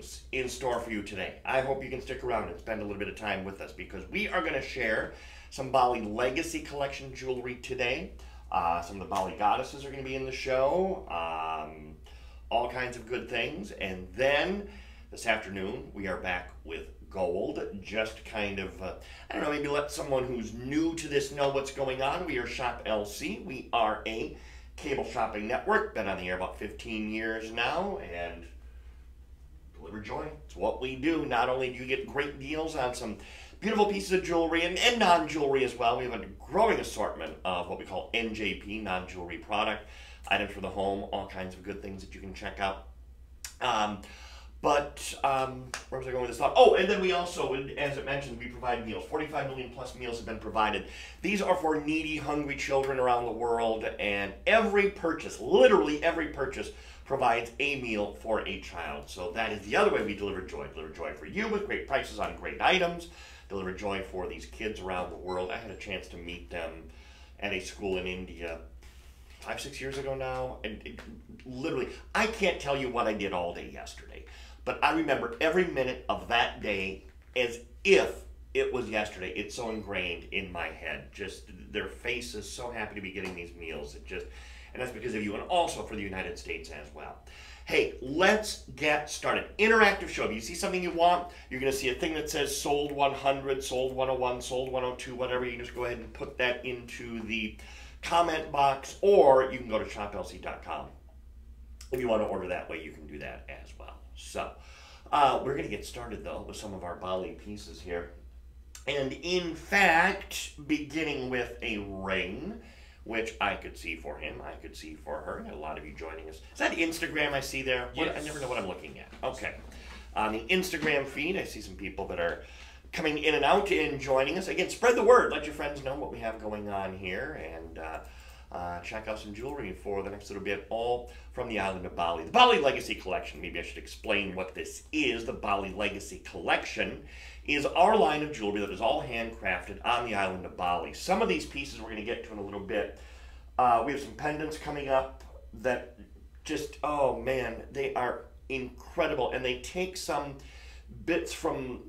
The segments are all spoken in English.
things in store for you today. I hope you can stick around and spend a little bit of time with us because we are going to share some Bali Legacy Collection jewelry today. Some of the Bali goddesses are going to be in the show. All kinds of good things. And then this afternoon, we are back with gold. Just kind of, I don't know, maybe let someone who's new to this know what's going on. We are Shop LC. We are a cable shopping network. Been on the air about 15 years now. And deliver joy. It's what we do. Not only do you get great deals on some beautiful pieces of jewelry and non-jewelry as well. We have a growing assortment of what we call NJP, non-jewelry product, items for the home, all kinds of good things that you can check out. Where was I going with this thought? Oh, and then we also, as it mentioned, we provide meals. 45 million plus meals have been provided. These are for needy, hungry children around the world, and every purchase, literally every purchase, provides a meal for a child. So that is the other way we deliver joy. Deliver joy for you with great prices on great items. Deliver joy for these kids around the world. I had a chance to meet them at a school in India 5-6 years ago now. And literally, I can't tell you what I did all day yesterday. But I remember every minute of that day as if it was yesterday. It's so ingrained in my head. Just their faces so happy to be getting these meals. And that's because of you, and also for the United States as well. Hey, let's get started. Interactive show. If you see something you want, you're going to see a thing that says sold 100, sold 101, sold 102, whatever. You can just go ahead and put that into the comment box, or you can go to shoplc.com. If you want to order that way, you can do that as well. So, we're going to get started, though, with some of our Bali pieces here. And in fact, beginning with a ring, which I could see for him, I could see for her. A lot of you joining us. Is that Instagram I see there? Yes. I never know what I'm looking at. Okay. On the Instagram feed, I see some people that are coming in and out and joining us. Again, spread the word. Let your friends know what we have going on here. And check out some jewelry for the next little bit, all from the island of Bali. The Bali Legacy Collection, maybe I should explain what this is. The Bali Legacy Collection is our line of jewelry that is all handcrafted on the island of Bali. Some of these pieces we're going to get to in a little bit. We have some pendants coming up that just, oh man, they are incredible. And they take some bits from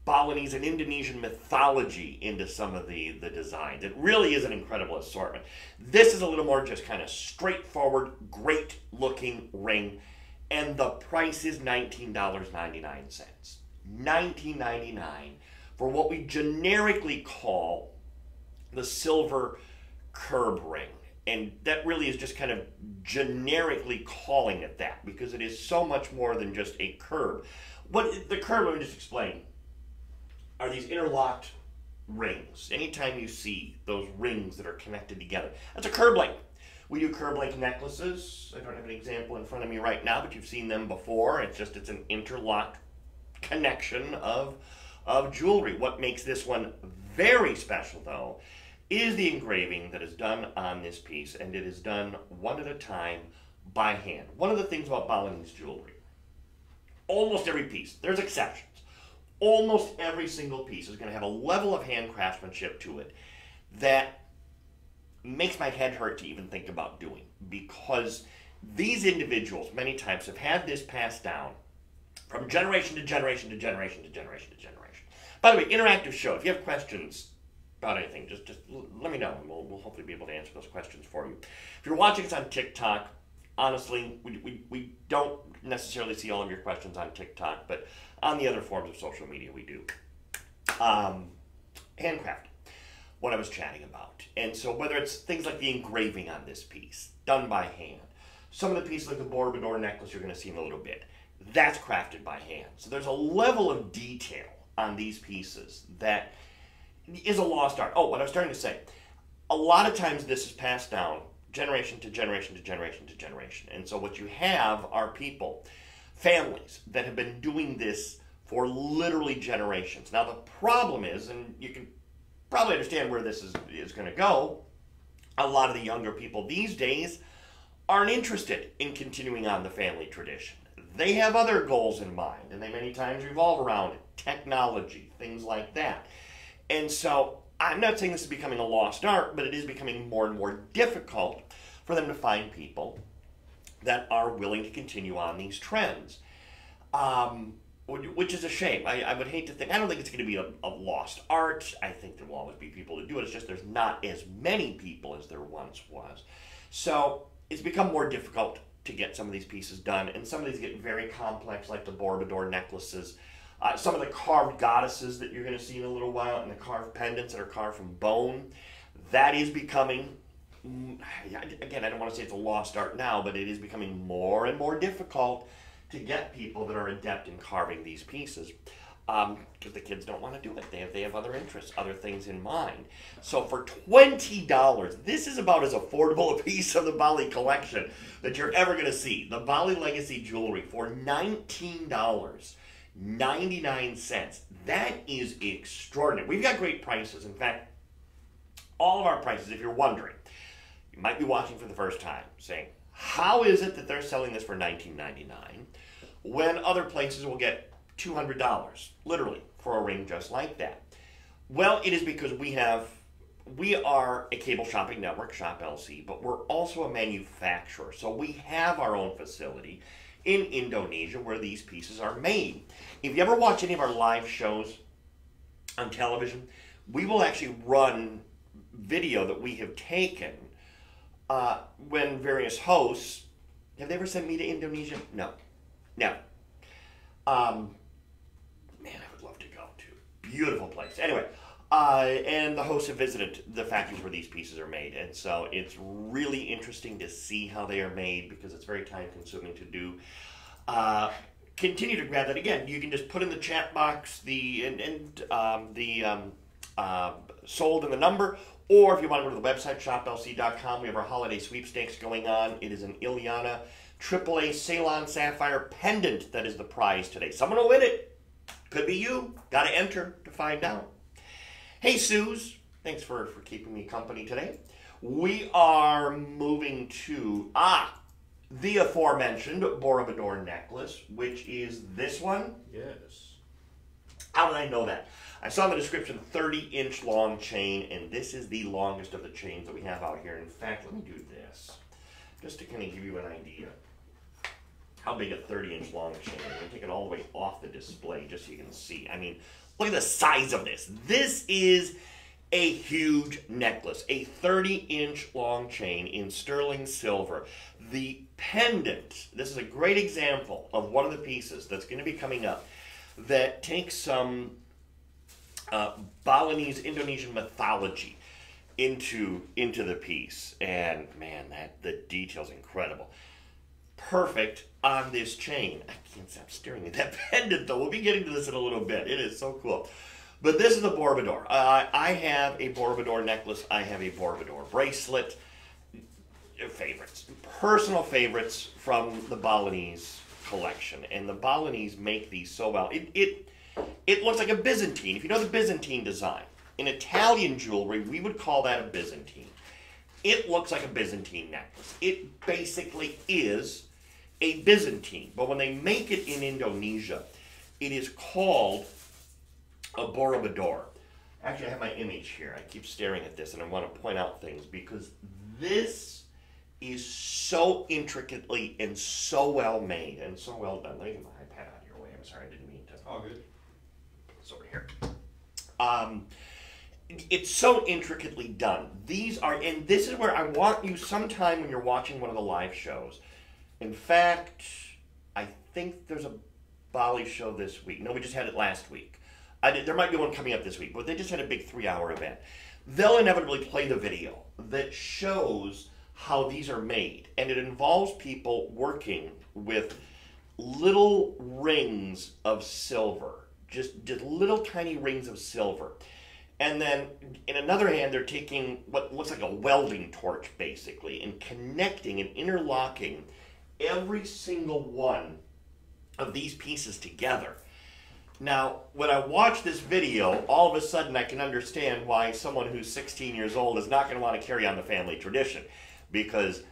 Balinese and Indonesian mythology into some of the designs. It really is an incredible assortment. This is a little more just kind of straightforward, great looking ring. And the price is $19.99. $19.99 for what we generically call the silver curb ring. And that really is just kind of generically calling it that because it is so much more than just a curb. What the curb, let me just explain, are these interlocked rings. Anytime you see those rings that are connected together, that's a curb link. We do curb link necklaces. I don't have an example in front of me right now, but you've seen them before. It's an interlocked connection of jewelry. What makes this one very special, though, is the engraving that is done on this piece, and it is done one at a time by hand. One of the things about Balinese jewelry, almost every piece, there's exceptions, almost every single piece is going to have a level of hand craftsmanship to it that makes my head hurt to even think about doing, because these individuals many times have had this passed down from generation to generation to generation to generation to generation. By the way, interactive show. If you have questions about anything, just let me know, and we'll hopefully be able to answer those questions for you. If you're watching us on TikTok, honestly, we don't necessarily see all of your questions on TikTok, but on the other forms of social media, we do. Handcrafted, what I was chatting about. And so whether it's things like the engraving on this piece, done by hand, some of the pieces like the Borobudur necklace you're going to see in a little bit, that's crafted by hand. So there's a level of detail on these pieces that is a lost art. Oh, what I was starting to say, a lot of times this is passed down generation to generation to generation to generation. And so what you have are people, families, that have been doing this for literally generations. Now the problem is, and you can probably understand where this is going to go, a lot of the younger people these days aren't interested in continuing on the family tradition. They have other goals in mind, and they many times revolve around technology, things like that. And so I'm not saying this is becoming a lost art, but it is becoming more and more difficult for them to find people that are willing to continue on these trends. which is a shame. I would hate to think, I don't think it's going to be a lost art. I think there will always be people to do it. It's just there's not as many people as there once was. So it's become more difficult to get some of these pieces done, and some of these get very complex, like the Borobudur necklaces. Some of the carved goddesses that you're going to see in a little while, and the carved pendants that are carved from bone, that is becoming, again, I don't want to say it's a lost art now, but it is becoming more and more difficult to get people that are adept in carving these pieces, because the kids don't want to do it. They have other interests, other things in mind. So for $20, this is about as affordable a piece of the Bali collection that you're ever going to see. The Bali Legacy jewelry for $19.99. That is extraordinary. We've got great prices. In fact, all of our prices, if you're wondering, you might be watching for the first time, saying, how is it that they're selling this for $19.99 when other places will get $200, literally, for a ring just like that? Well, it is because we are a cable shopping network, Shop LC, but we're also a manufacturer. So we have our own facility in Indonesia where these pieces are made. If you ever watch any of our live shows on television, we will actually run video that we have taken when various hosts, have they ever sent me to Indonesia? No. Man, I would love to go to. Beautiful place. Anyway, and the hosts have visited the factories where these pieces are made, and so it's really interesting to see how they are made because it's very time consuming to do. Continue to grab that. Again, you can just put in the chat box the sold and the number, or if you want to go to the website, shoplc.com, we have our holiday sweepstakes going on. It is an Ileana AAA Ceylon Sapphire pendant that is the prize today. Someone will win it. Could be you. Got to enter to find out. Hey, Suze. Thanks for keeping me company today. We are moving to, the aforementioned Borobudur necklace, which is this one. Yes. How did I know that? I saw in the description 30-inch long chain, and this is the longest of the chains that we have out here. In fact, let me do this, just to kind of give you an idea how big a 30-inch long chain is. I'm going to take it all the way off the display just so you can see. I mean, look at the size of this. This is a huge necklace, a 30-inch long chain in sterling silver. The pendant, this is a great example of one of the pieces that's going to be coming up that takes some Balinese Indonesian mythology into the piece. And man, the detail's incredible. Perfect on this chain. I can't stop staring at that pendant though. We'll be getting to this in a little bit. It is so cool. But this is the Borobudur. I have a Borobudur necklace. I have a Borobudur bracelet. Favorites. Personal favorites from the Balinese collection. And the Balinese make these so well. It looks like a Byzantine. If you know the Byzantine design, in Italian jewelry, we would call that a Byzantine. It looks like a Byzantine necklace. It basically is a Byzantine. But when they make it in Indonesia, it is called a Borobudur. Actually, I have my image here. I keep staring at this, and I want to point out things because this is so intricately and so well made and so well done. Let me get my iPad out of your way. I'm sorry, I didn't mean to. All good. It's over here. It's so intricately done. These are, and this is where I want you sometime when you're watching one of the live shows. In fact, I think there's a Bali show this week. No, we just had it last week. There might be one coming up this week, but they just had a big 3-hour event. They'll inevitably play the video that shows how these are made, and it involves people working with little rings of silver, just little tiny rings of silver. And then in another hand, they're taking what looks like a welding torch, basically, and connecting and interlocking every single one of these pieces together. Now, when I watch this video, all of a sudden I can understand why someone who's 16 years old is not going to want to carry on the family tradition, because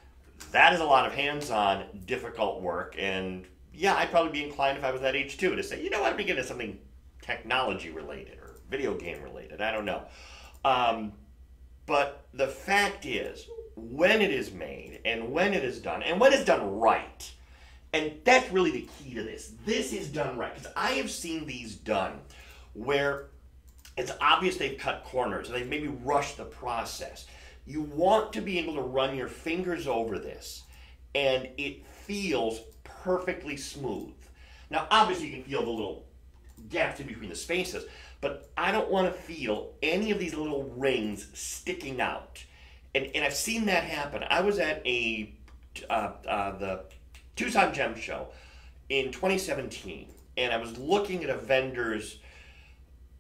that is a lot of hands-on, difficult work. And yeah, I'd probably be inclined if I was that age too to say, you know what, I'd be getting something technology-related or video game-related. I don't know. But the fact is, when it is made and when it is done, and when it's done right, And that's really the key to this. This is done right. Because I have seen these done where it's obvious they've cut corners and they've maybe rushed the process. You want to be able to run your fingers over this and it feels perfectly smooth. Now, obviously you can feel the little gaps in between the spaces, but I don't want to feel any of these little rings sticking out. And I've seen that happen. I was at the Tucson Gem Show in 2017, and I was looking at a vendor's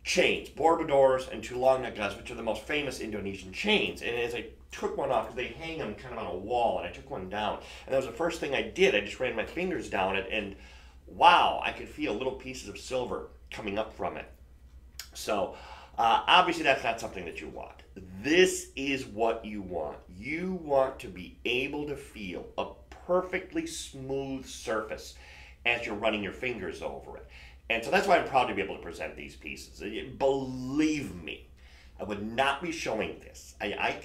chains, Borobudur and Tulung-Nagas, which are the most famous Indonesian chains. And as I took one off, because they hang them kind of on a wall, and I took one down, and that was the first thing I did. I just ran my fingers down it, and wow, I could feel little pieces of silver coming up from it. So obviously that's not something that you want. This is what you want. You want to be able to feel a perfectly smooth surface as you're running your fingers over it. And so that's why I'm proud to be able to present these pieces. Believe me, I would not be showing this. I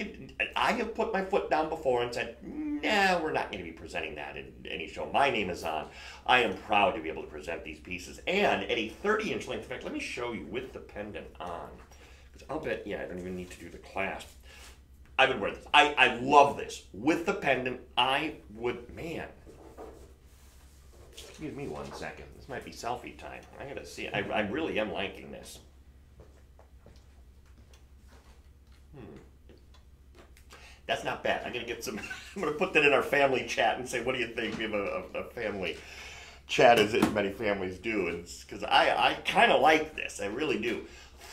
have put my foot down before and said, nah, we're not going to be presenting that in any show my name is on. I am proud to be able to present these pieces. And at a 30-inch length, in fact, let me show you with the pendant on. Because I'll bet, yeah, I don't even need to do the clasp. I would wear this. I love this. With the pendant, I would, man. Excuse me 1 second. This might be selfie time. I gotta see. I really am liking this. That's not bad. I'm gonna get some. I'm gonna put that in our family chat and say, "What do you think?" We have a family chat, as many families do, and because I kind of like this. I really do.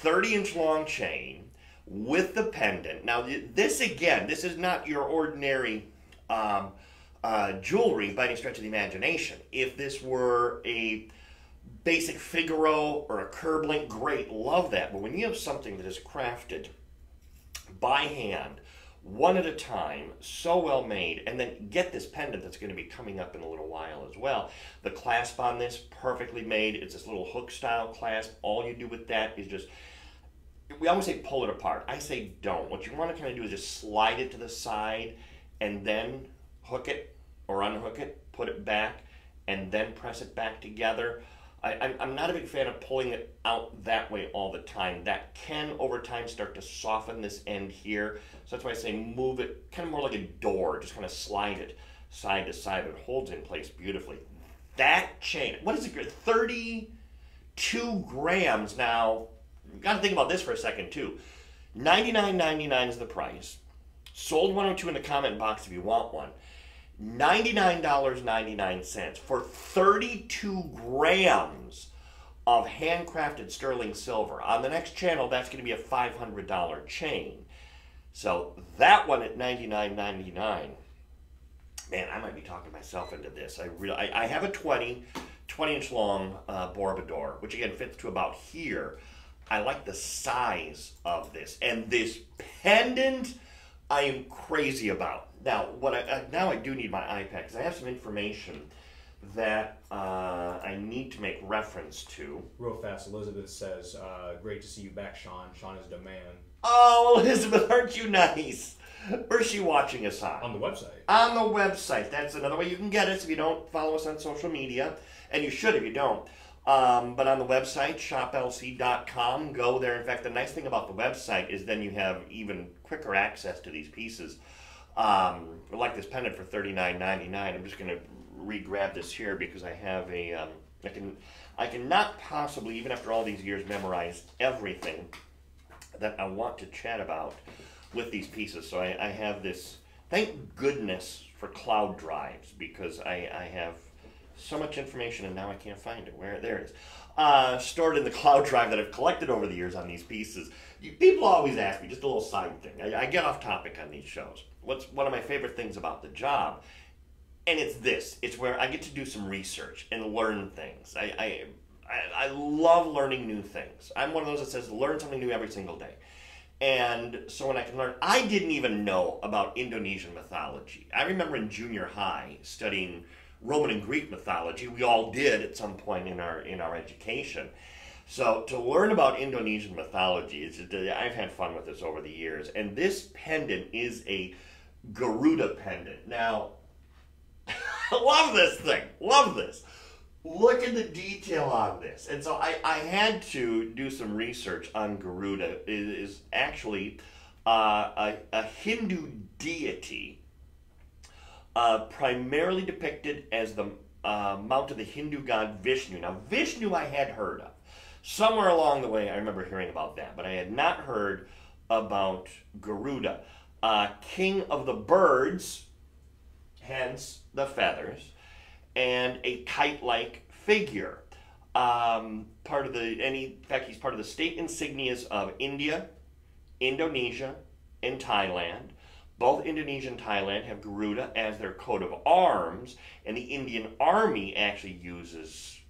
30-inch long chain with the pendant. Now this again, this is not your ordinary jewelry by any stretch of the imagination. If this were a basic Figaro or a curb link, great, love that. But when you have something that is crafted by hand, one at a time, so well made, and then get this pendant that's going to be coming up in a little while as well. The clasp on this, perfectly made. It's this little hook style clasp. All you do with that is just, we always say pull it apart. I say don't. What you want to kind of do is just slide it to the side and then hook it or unhook it, put it back, and then press it back together. I'm not a big fan of pulling it out that way all the time. That can, over time, start to soften this end here. So that's why I say move it kind of more like a door. Just kind of slide it side to side. It holds in place beautifully. That chain, what is it? 32 grams. Now, you've got to think about this for a second, too. $99.99 is the price. Sold 102 in the comment box if you want one. $99.99 for 32 grams of handcrafted sterling silver. On the next channel, that's going to be a $500 chain. So that one at $99.99, man, I might be talking myself into this. I have a 20-inch long Borobudur, which again fits to about here. I like the size of this, and this pendant I am crazy about. Now, now I do need my iPad because I have some information that I need to make reference to. Real fast, Elizabeth says, great to see you back, Sean. Sean is the man. Oh, Elizabeth, aren't you nice? Where's she watching us on? On the website. On the website. That's another way you can get us if you don't follow us on social media. And you should if you don't. But on the website, shoplc.com, go there. In fact, the nice thing about the website is then you have even quicker access to these pieces. Like this pendant for $39.99. I'm just going to re-grab this here because I have a, I cannot possibly, even after all these years, memorize everything that I want to chat about with these pieces. So I have this, thank goodness for cloud drives, because I have so much information and now I can't find it. There it is. Stored in the cloud drive that I've collected over the years on these pieces. People always ask me, just a little side thing. I get off topic on these shows. What's one of my favorite things about the job? And it's this. It's where I get to do some research and learn things. I love learning new things. I'm one of those that says learn something new every single day. And so when I can learn, I didn't even know about Indonesian mythology. I remember in junior high studying Roman and Greek mythology. We all did at some point in our education. So to learn about Indonesian mythology, I've had fun with this over the years. And this pendant is a Garuda pendant. Now, Love this thing. Love this. Look at the detail on this. And so I had to do some research on Garuda. It is actually a Hindu deity, primarily depicted as the mount of the Hindu god Vishnu. Now, Vishnu I had heard of. Somewhere along the way, I remember hearing about that, but I had not heard about Garuda. King of the birds, hence the feathers, and a kite-like figure. Part of the, in fact, he's part of the state insignias of India, Indonesia, and Thailand. Both Indonesia and Thailand have Garuda as their coat of arms, and the Indian Army actually uses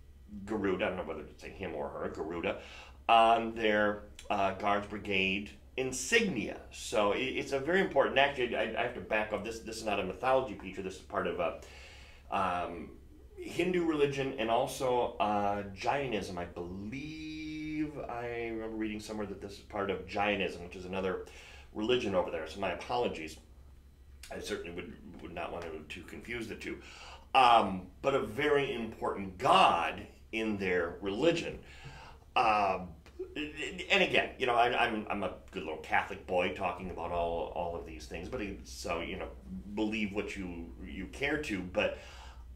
Garuda, I don't know whether to say him or her, Garuda, on their Guards Brigade insignia. So it's a very important, actually, I have to back up, this is not a mythology feature, this is part of a Hindu religion and also Jainism. I believe, I remember reading somewhere that this is part of Jainism, which is another religion over there, so my apologies. I certainly would not want to confuse the two. But a very important god in their religion. And again, you know, I'm a good little Catholic boy talking about all of these things, but so, you know, believe what you care to, but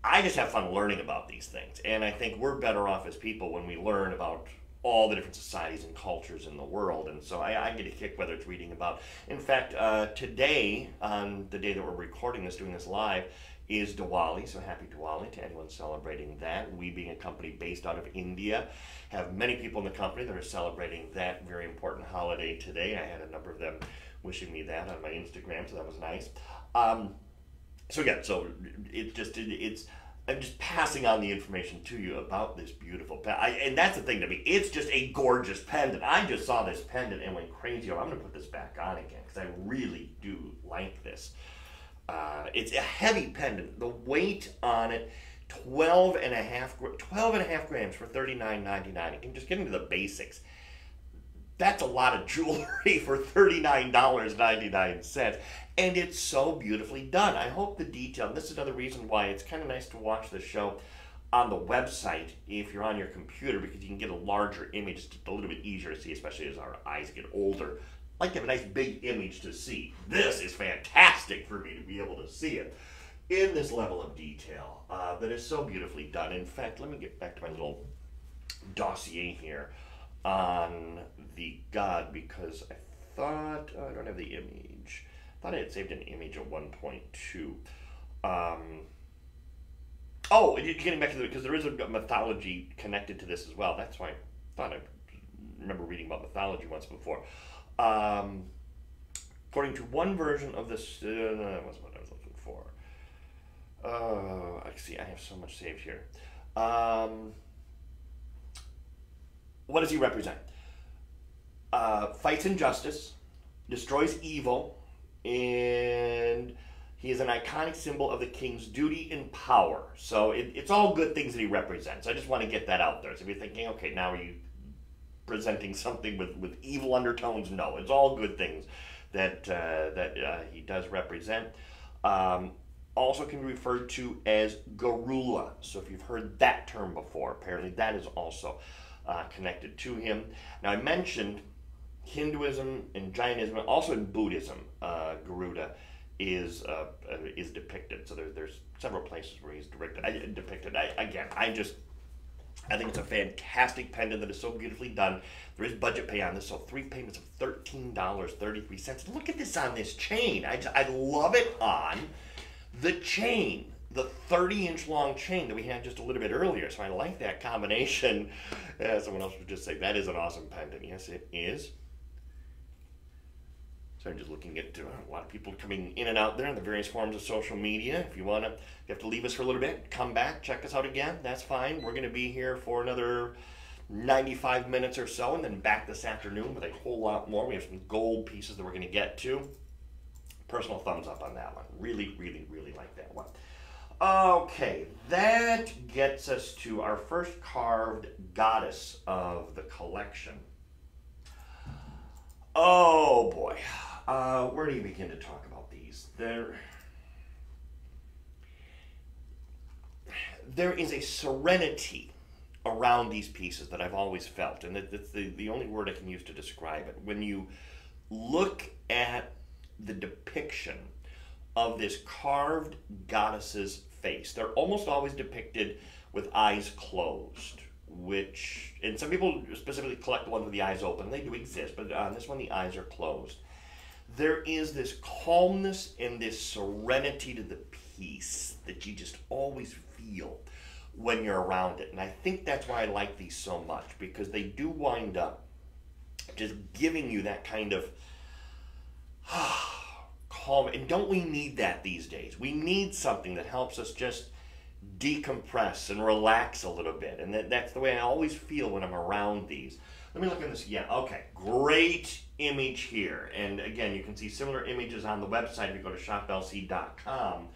I just have fun learning about these things, and I think we're better off as people when we learn about all the different societies and cultures in the world, and so I get a kick whether it's reading about. In fact, today, on the day that we're recording this, doing this live, is Diwali, so happy Diwali to anyone celebrating that. We, being a company based out of India, have many people in the company that are celebrating that very important holiday today. I had a number of them wishing me that on my Instagram, so that was nice. So yeah, so I'm just passing on the information to you about this beautiful pendant. And that's the thing to me. It's just a gorgeous pendant. I just saw this pendant and went crazy. I'm going to put this back on again because I really do like this. It's a heavy pendant. The weight on it, 12 and a half grams for $39.99. You can just get into the basics. That's a lot of jewelry for $39.99. And it's so beautifully done. I hope the detail, and this is another reason why it's kind of nice to watch the show on the website if you're on your computer, because you can get a larger image. It's a little bit easier to see, especially as our eyes get older. I like to have a nice big image to see. This is fantastic for me to be able to see it in this level of detail that is so beautifully done. In fact, let me get back to my little dossier here on the god, because I thought, I don't have the image. I thought I had saved an image at 1.2. Oh, getting back to because there is a mythology connected to this as well. That's why I thought I remember reading about mythology once before. According to one version of this, that wasn't what I was looking for. I see, I have so much saved here. What does he represent? Fights injustice, destroys evil, and he is an iconic symbol of the king's duty and power. So it's all good things that he represents. I just want to get that out there. So if you're thinking, okay, now are you presenting something with evil undertones? No, it's all good things that he does represent. Also can be referred to as Garula. So if you've heard that term before, apparently that is also connected to him. Now I mentioned Hinduism and Jainism, also in Buddhism, Garuda is depicted. So there's several places where he's depicted. I think it's a fantastic pendant that is so beautifully done. There is budget pay on this, so 3 payments of $13.33. Look at this on this chain. I love it on the chain, the 30-inch long chain that we had just a little bit earlier. So I like that combination. Someone else would just say, that is an awesome pendant. Yes, it is. So I'm just looking at a lot of people coming in and out there in the various forms of social media. If you have to leave us for a little bit, come back, check us out again. That's fine. We're going to be here for another 95 minutes or so, and then back this afternoon with a whole lot more. We have some gold pieces that we're going to get to. Personal thumbs up on that one. Really, really, really like that one. Okay, that gets us to our first carved goddess of the collection. Oh boy, where do you begin to talk about these? there is a serenity around these pieces that I've always felt, and that's the only word I can use to describe it. When you look at the depiction of this carved goddess's face, they're almost always depicted with eyes closed, which, and some people specifically collect the ones with the eyes open. They do exist, but on this one the eyes are closed. There is this calmness and this serenity to the piece that you just always feel when you're around it. And I think that's why I like these so much, because they do wind up just giving you that kind of calm. And don't we need that these days? We need something that helps us just decompress and relax a little bit. And that's the way I always feel when I'm around these. Let me look at this again. Okay, great image here. And again, you can see similar images on the website if you go to shoplc.com,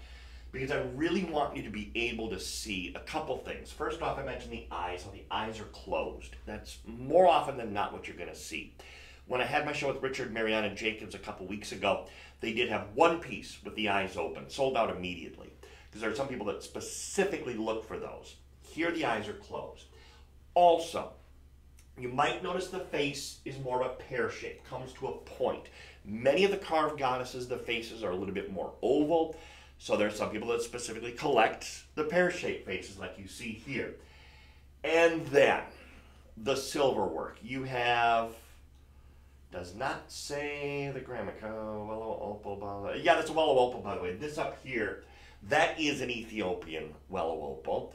because I really want you to be able to see a couple things. First off, I mentioned the eyes, how the eyes are closed. That's more often than not what you're going to see. When I had my show with Richard, Mariana Jacobs a couple weeks ago, they did have one piece with the eyes open, sold out immediately, because there are some people that specifically look for those. Here the eyes are closed. Also, you might notice the face is more of a pear shape, comes to a point. Many of the carved goddesses, the faces are a little bit more oval, so there are some people that specifically collect the pear-shaped faces like you see here. And then, the silver work. You have, does not say the Gramica, Wellow Opal, yeah, that's a Wellow Opal, by the way. This up here, that is an Ethiopian Wellow Opal.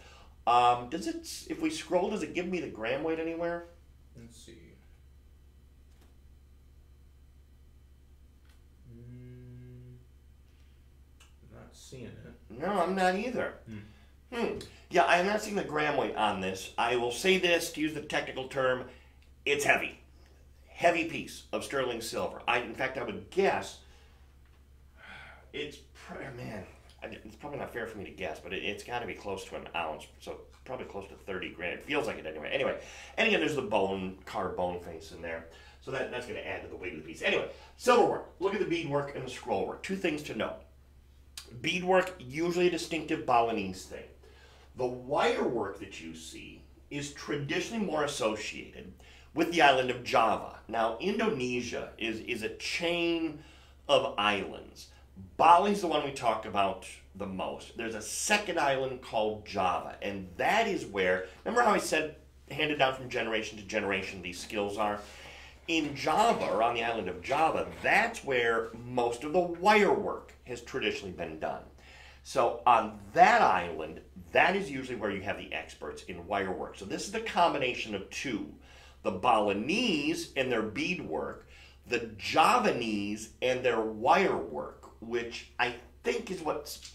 Does it, if we scroll, does it give me the gram weight anywhere? Let's see. Not seeing it. No, I'm not either. Yeah, I'm not seeing the gram weight on this. I will say this, to use the technical term, it's heavy. Heavy piece of sterling silver. In fact, I would guess it's, man, it's probably not fair for me to guess, but it's got to be close to an ounce, so probably close to 30 grams. It feels like it anyway. Anyway, and again, there's the bone, carved bone face in there, so that's going to add to the weight of the piece. Anyway, silver work. Look at the beadwork and the scroll work. Two things to note. Beadwork, usually a distinctive Balinese thing. The wire work that you see is traditionally more associated with the island of Java. Now, Indonesia is a chain of islands. Bali's the one we talk about the most. There's a second island called Java, and that is where, remember how I said handed down from generation to generation these skills are? In Java, or on the island of Java, that's where most of the wire work has traditionally been done. So on that island, that is usually where you have the experts in wire work. So this is the combination of two. The Balinese and their beadwork, the Javanese and their wire work, which I think is what's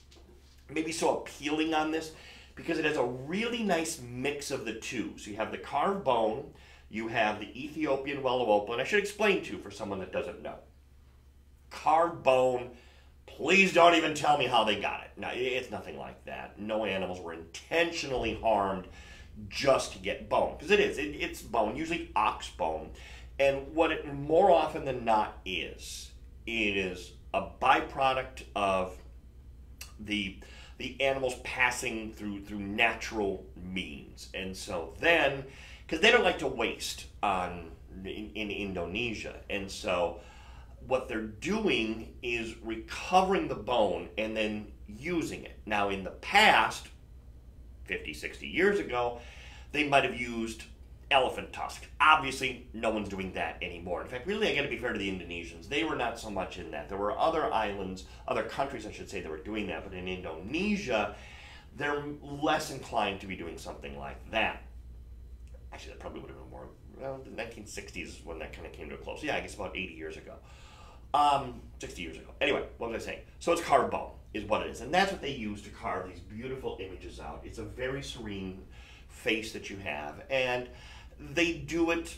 maybe so appealing on this, because it has a really nice mix of the two. So you have the carved bone, you have the Ethiopian Wellow Opal, and I should explain too for someone that doesn't know. Carved bone, please don't even tell me how they got it. No, it's nothing like that. No animals were intentionally harmed just to get bone, because it's bone, usually ox bone. And what it more often than not is, it is a byproduct of the animals passing through natural means. And so then, because they don't like to waste in Indonesia, and so what they're doing is recovering the bone and then using it. Now in the past, 50, 60 years ago, they might have used elephant tusk. Obviously, no one's doing that anymore. In fact, really, I got to be fair to the Indonesians. They were not so much in that. There were other islands, other countries, I should say, that were doing that. But in Indonesia, they're less inclined to be doing something like that. Actually, that probably would have been more, well, the 1960s is when that kind of came to a close. Yeah, I guess about 80 years ago. 60 years ago. Anyway, what was I saying? So it's carved bone is what it is. And that's what they use to carve these beautiful images out. It's a very serene face that you have. And they do it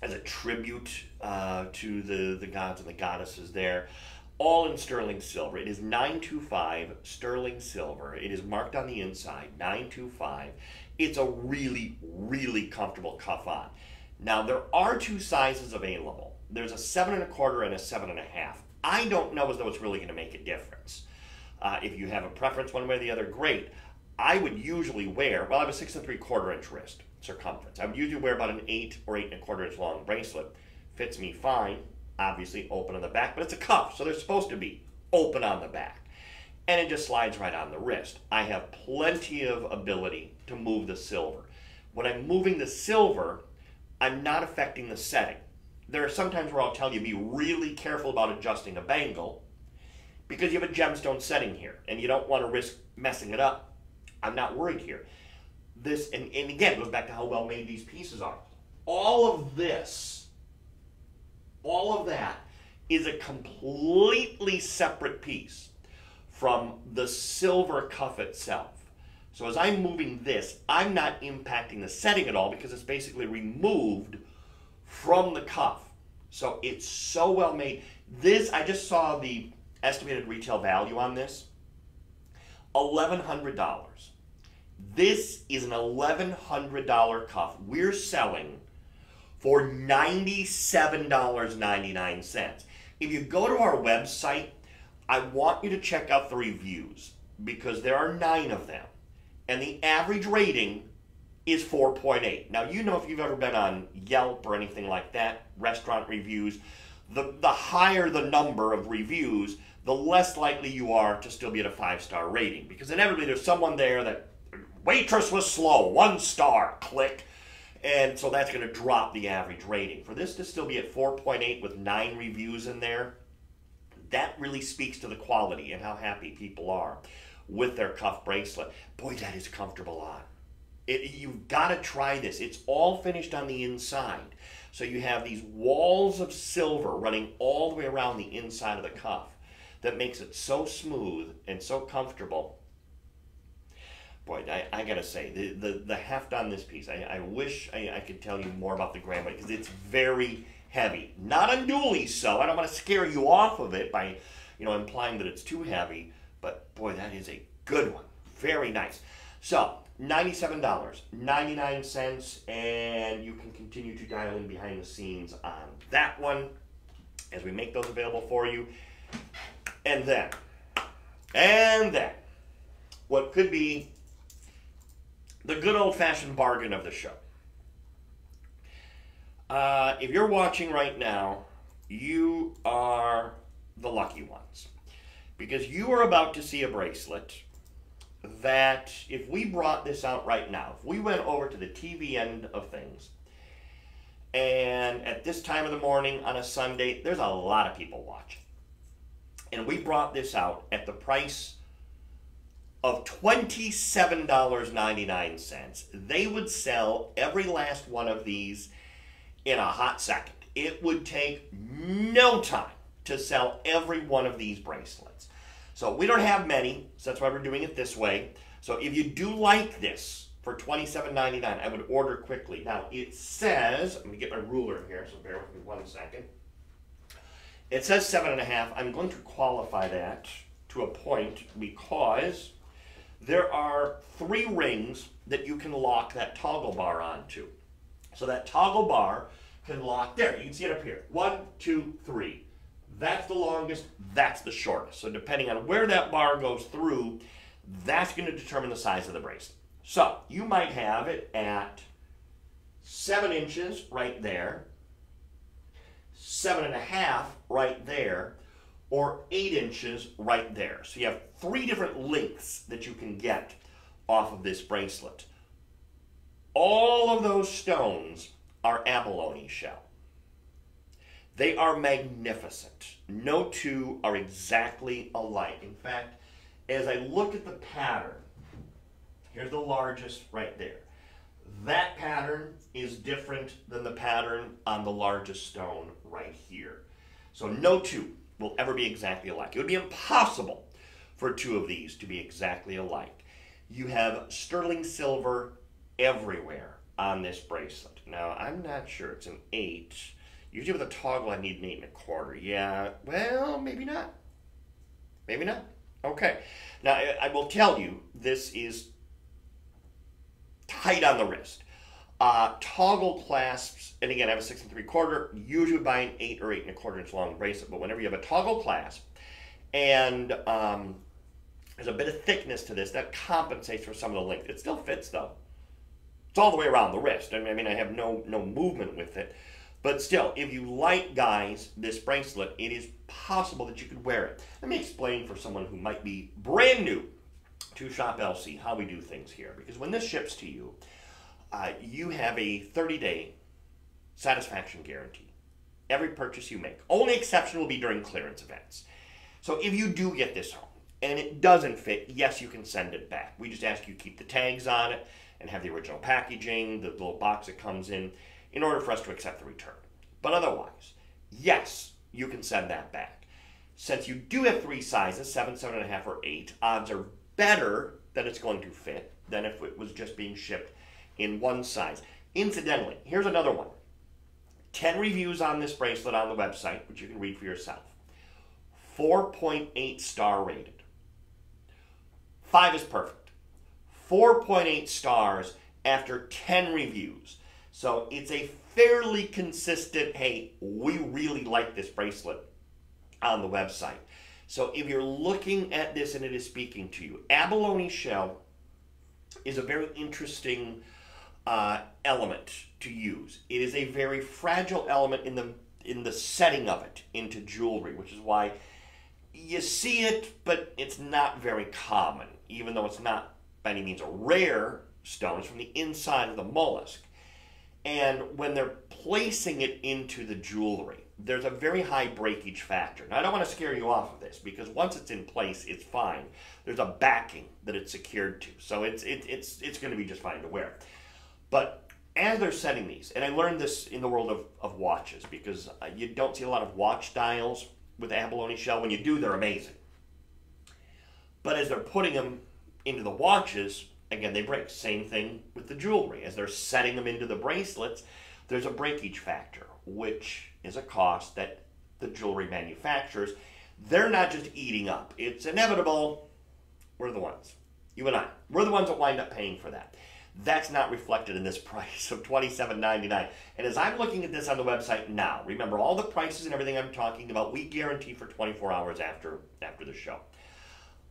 as a tribute to the gods and the goddesses there, all in sterling silver. It is 925 sterling silver. It is marked on the inside, 925. It's a really, really comfortable cuff on. Now, there are two sizes available. There's a 7 1/4 and a 7 1/2. I don't know as though it's really going to make a difference. If you have a preference one way or the other, great. I would usually wear, well, I have a 6 3/4 inch wrist circumference. I would usually wear about an 8 or 8 1/4 inch long bracelet. Fits me fine, obviously open on the back, but it's a cuff, so they're supposed to be open on the back. And it just slides right on the wrist. I have plenty of ability to move the silver. When I'm moving the silver, I'm not affecting the setting. There are some times where I'll tell you be really careful about adjusting a bangle because you have a gemstone setting here and you don't want to risk messing it up. I'm not worried here. This, and again, it goes back to how well made these pieces are. All of this, all of that is a completely separate piece from the silver cuff itself. So as I'm moving this, I'm not impacting the setting at all because it's basically removed from the cuff. So it's so well made. This, I just saw the estimated retail value on this, $1,100. This is an $1,100 cuff we're selling for $97.99. If you go to our website, I want you to check out the reviews because there are 9 of them. And the average rating is 4.8. Now, you know if you've ever been on Yelp or anything like that, restaurant reviews, the higher the number of reviews, the less likely you are to still be at a 5-star rating. Because inevitably there's someone there that, waitress was slow, 1 star, click. And so that's going to drop the average rating. For this to still be at 4.8 with 9 reviews in there, that really speaks to the quality and how happy people are with their cuff bracelet. Boy, that is comfortable on. You've got to try this. It's all finished on the inside. So you have these walls of silver running all the way around the inside of the cuff that makes it so smooth and so comfortable. Boy, I gotta say, the heft on this piece, I wish I could tell you more about the gram weight because it's very heavy. Not unduly so. I don't want to scare you off of it by, implying that it's too heavy. But boy, that is a good one. Very nice. So, $97.99, and you can continue to dial in behind the scenes on that one as we make those available for you. And then, what could be the good old-fashioned bargain of the show. If you're watching right now, you are the lucky ones. Because you are about to see a bracelet that, if we brought this out right now, if we went over to the TV end of things, and at this time of the morning on a Sunday, there's a lot of people watching. And we brought this out at the price of $27.99. They would sell every last one of these in a hot second. It would take no time to sell every one of these bracelets. So we don't have many, so that's why we're doing it this way. So if you do like this for $27.99, I would order quickly. Now it says, let me get my ruler here, so bear with me 1 second. It says 7.5. I'm going to qualify that to a point because there are 3 rings that you can lock that toggle bar onto. So that toggle bar can lock there. You can see it up here. 1, 2, 3. That's the longest, that's the shortest. So depending on where that bar goes through, that's going to determine the size of the bracelet. So you might have it at 7 inches right there, 7.5 right there, or 8 inches right there. So you have 3 different lengths that you can get off of this bracelet. All of those stones are abalone shell. They are magnificent. No 2 are exactly alike. In fact, as I look at the pattern, here's the largest right there. That pattern is different than the pattern on the largest stone right here. So no 2 will ever be exactly alike. It would be impossible for 2 of these to be exactly alike. You have sterling silver everywhere on this bracelet. Now, I'm not sure. It's an 8. Usually with a toggle, I need an 8 1/4. Yeah, well, maybe not. Maybe not. Okay. Now, I will tell you, this is tight on the wrist. Toggle clasps, and again, I have a 6 3/4. Usually buy an 8 or 8 1/4 inch long bracelet, but whenever you have a toggle clasp and There's a bit of thickness to this that compensates for some of the length. It still fits though. It's all the way around the wrist. I mean, I have no movement with it. But still, if you like, guys, this bracelet, it is possible that you could wear it. Let me explain for someone who might be brand new to Shop LC how we do things here. Because when this ships to you, you have a 30-day satisfaction guarantee. Every purchase you make. Only exception will be during clearance events. So if you do get this home and it doesn't fit, yes, you can send it back. We just ask you keep the tags on it and have the original packaging, the little box it comes in order for us to accept the return. But otherwise, yes, you can send that back. Since you do have 3 sizes, 7, 7.5, or 8, odds are better that it's going to fit than if it was just being shipped in one size. Incidentally, here's another one. 10 reviews on this bracelet on the website, which you can read for yourself. 4.8 star rated. 5 is perfect. 4.8 stars after 10 reviews. So it's a fairly consistent, hey, we really like this bracelet on the website. So if you're looking at this and it is speaking to you, abalone shell is a very interesting element to use. It is a very fragile element in the setting of it into jewelry, which is why you see it, but it's not very common, even though it's not by any means a rare stone. It's from the inside of the mollusk. And when they're placing it into the jewelry, there's a very high breakage factor. Now, I don't want to scare you off of this, because once it's in place, it's fine. There's a backing that it's secured to, so it's going to be just fine to wear. But as they're setting these, and I learned this in the world of watches, because you don't see a lot of watch dials with abalone shell. When you do, they're amazing. But as they're putting them into the watches, again, they break. Same thing with the jewelry. As they're setting them into the bracelets, there's a breakage factor, which is a cost that the jewelry manufacturers, they're not just eating up. It's inevitable. We're the ones. You and I. We're the ones that wind up paying for that. That's not reflected in this price of $27.99. And as I'm looking at this on the website now, remember all the prices and everything I'm talking about, we guarantee for 24 hours after the show.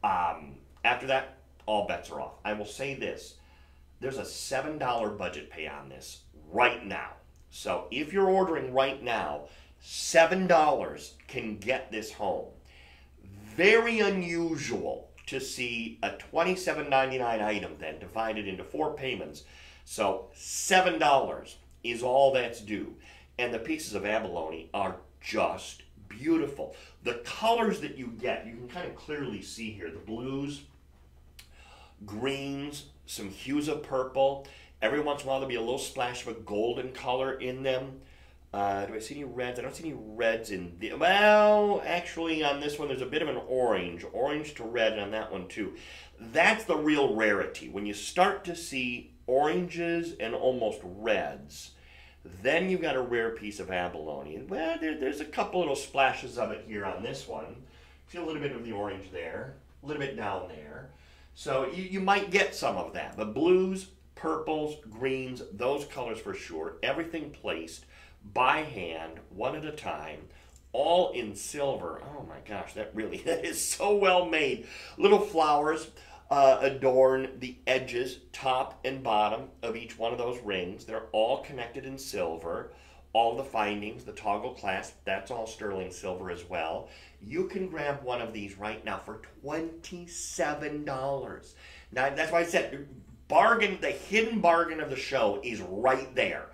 After that, all bets are off. I will say this. There's a $7 budget pay on this right now. So if you're ordering right now, $7 can get this home. Very unusual to see a $27.99 item then divided into 4 payments. So $7 is all that's due. And the pieces of abalone are just beautiful. The colors that you get, you can kind of clearly see here. The blues, greens, some hues of purple. Every once in a while there'll be a little splash of a golden color in them. Do I see any reds? I don't see any reds in the... Well, actually on this one there's a bit of an orange. Orange to red on that one too. That's the real rarity. When you start to see oranges and almost reds, then you've got a rare piece of abalone. And well, there's a couple little splashes of it here on this one. See a little bit of the orange there. A little bit down there. So you might get some of that. But blues, purples, greens, those colors for sure. Everything placed by hand, one at a time, all in silver. Oh my gosh, that is so well made. Little flowers adorn the edges, top and bottom of each one of those rings. They're all connected in silver. All the findings, the toggle clasp, that's all sterling silver as well. You can grab one of these right now for $27. Now, that's why I said bargain, the hidden bargain of the show is right there.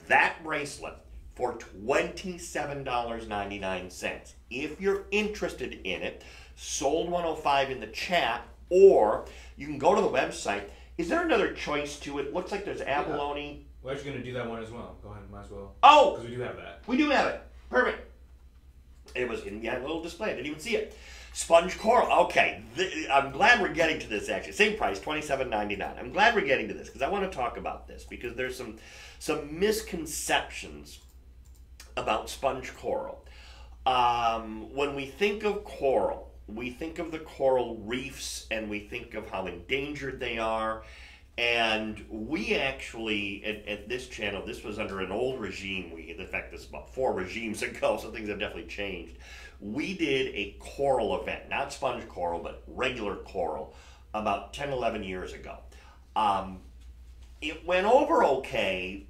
That bracelet for $27.99. If you're interested in it, sold 105 in the chat, or you can go to the website. Is there another choice to it? Looks like there's abalone. Yeah. We're actually going to do that one as well. Go ahead, might as well. Oh! Because we do have that. We do have it. Perfect. It was in the little display. I didn't even see it. Sponge coral. Okay. I'm glad we're getting to this, actually. Same price, $27.99. I'm glad we're getting to this because I want to talk about this because there's some misconceptions about sponge coral. When we think of coral, we think of the coral reefs and we think of how endangered they are. And we actually, at this channel, this was under an old regime. In fact, this is about 4 regimes ago, so things have definitely changed. We did a coral event, not sponge coral, but regular coral, about 10, 11 years ago. It went over okay,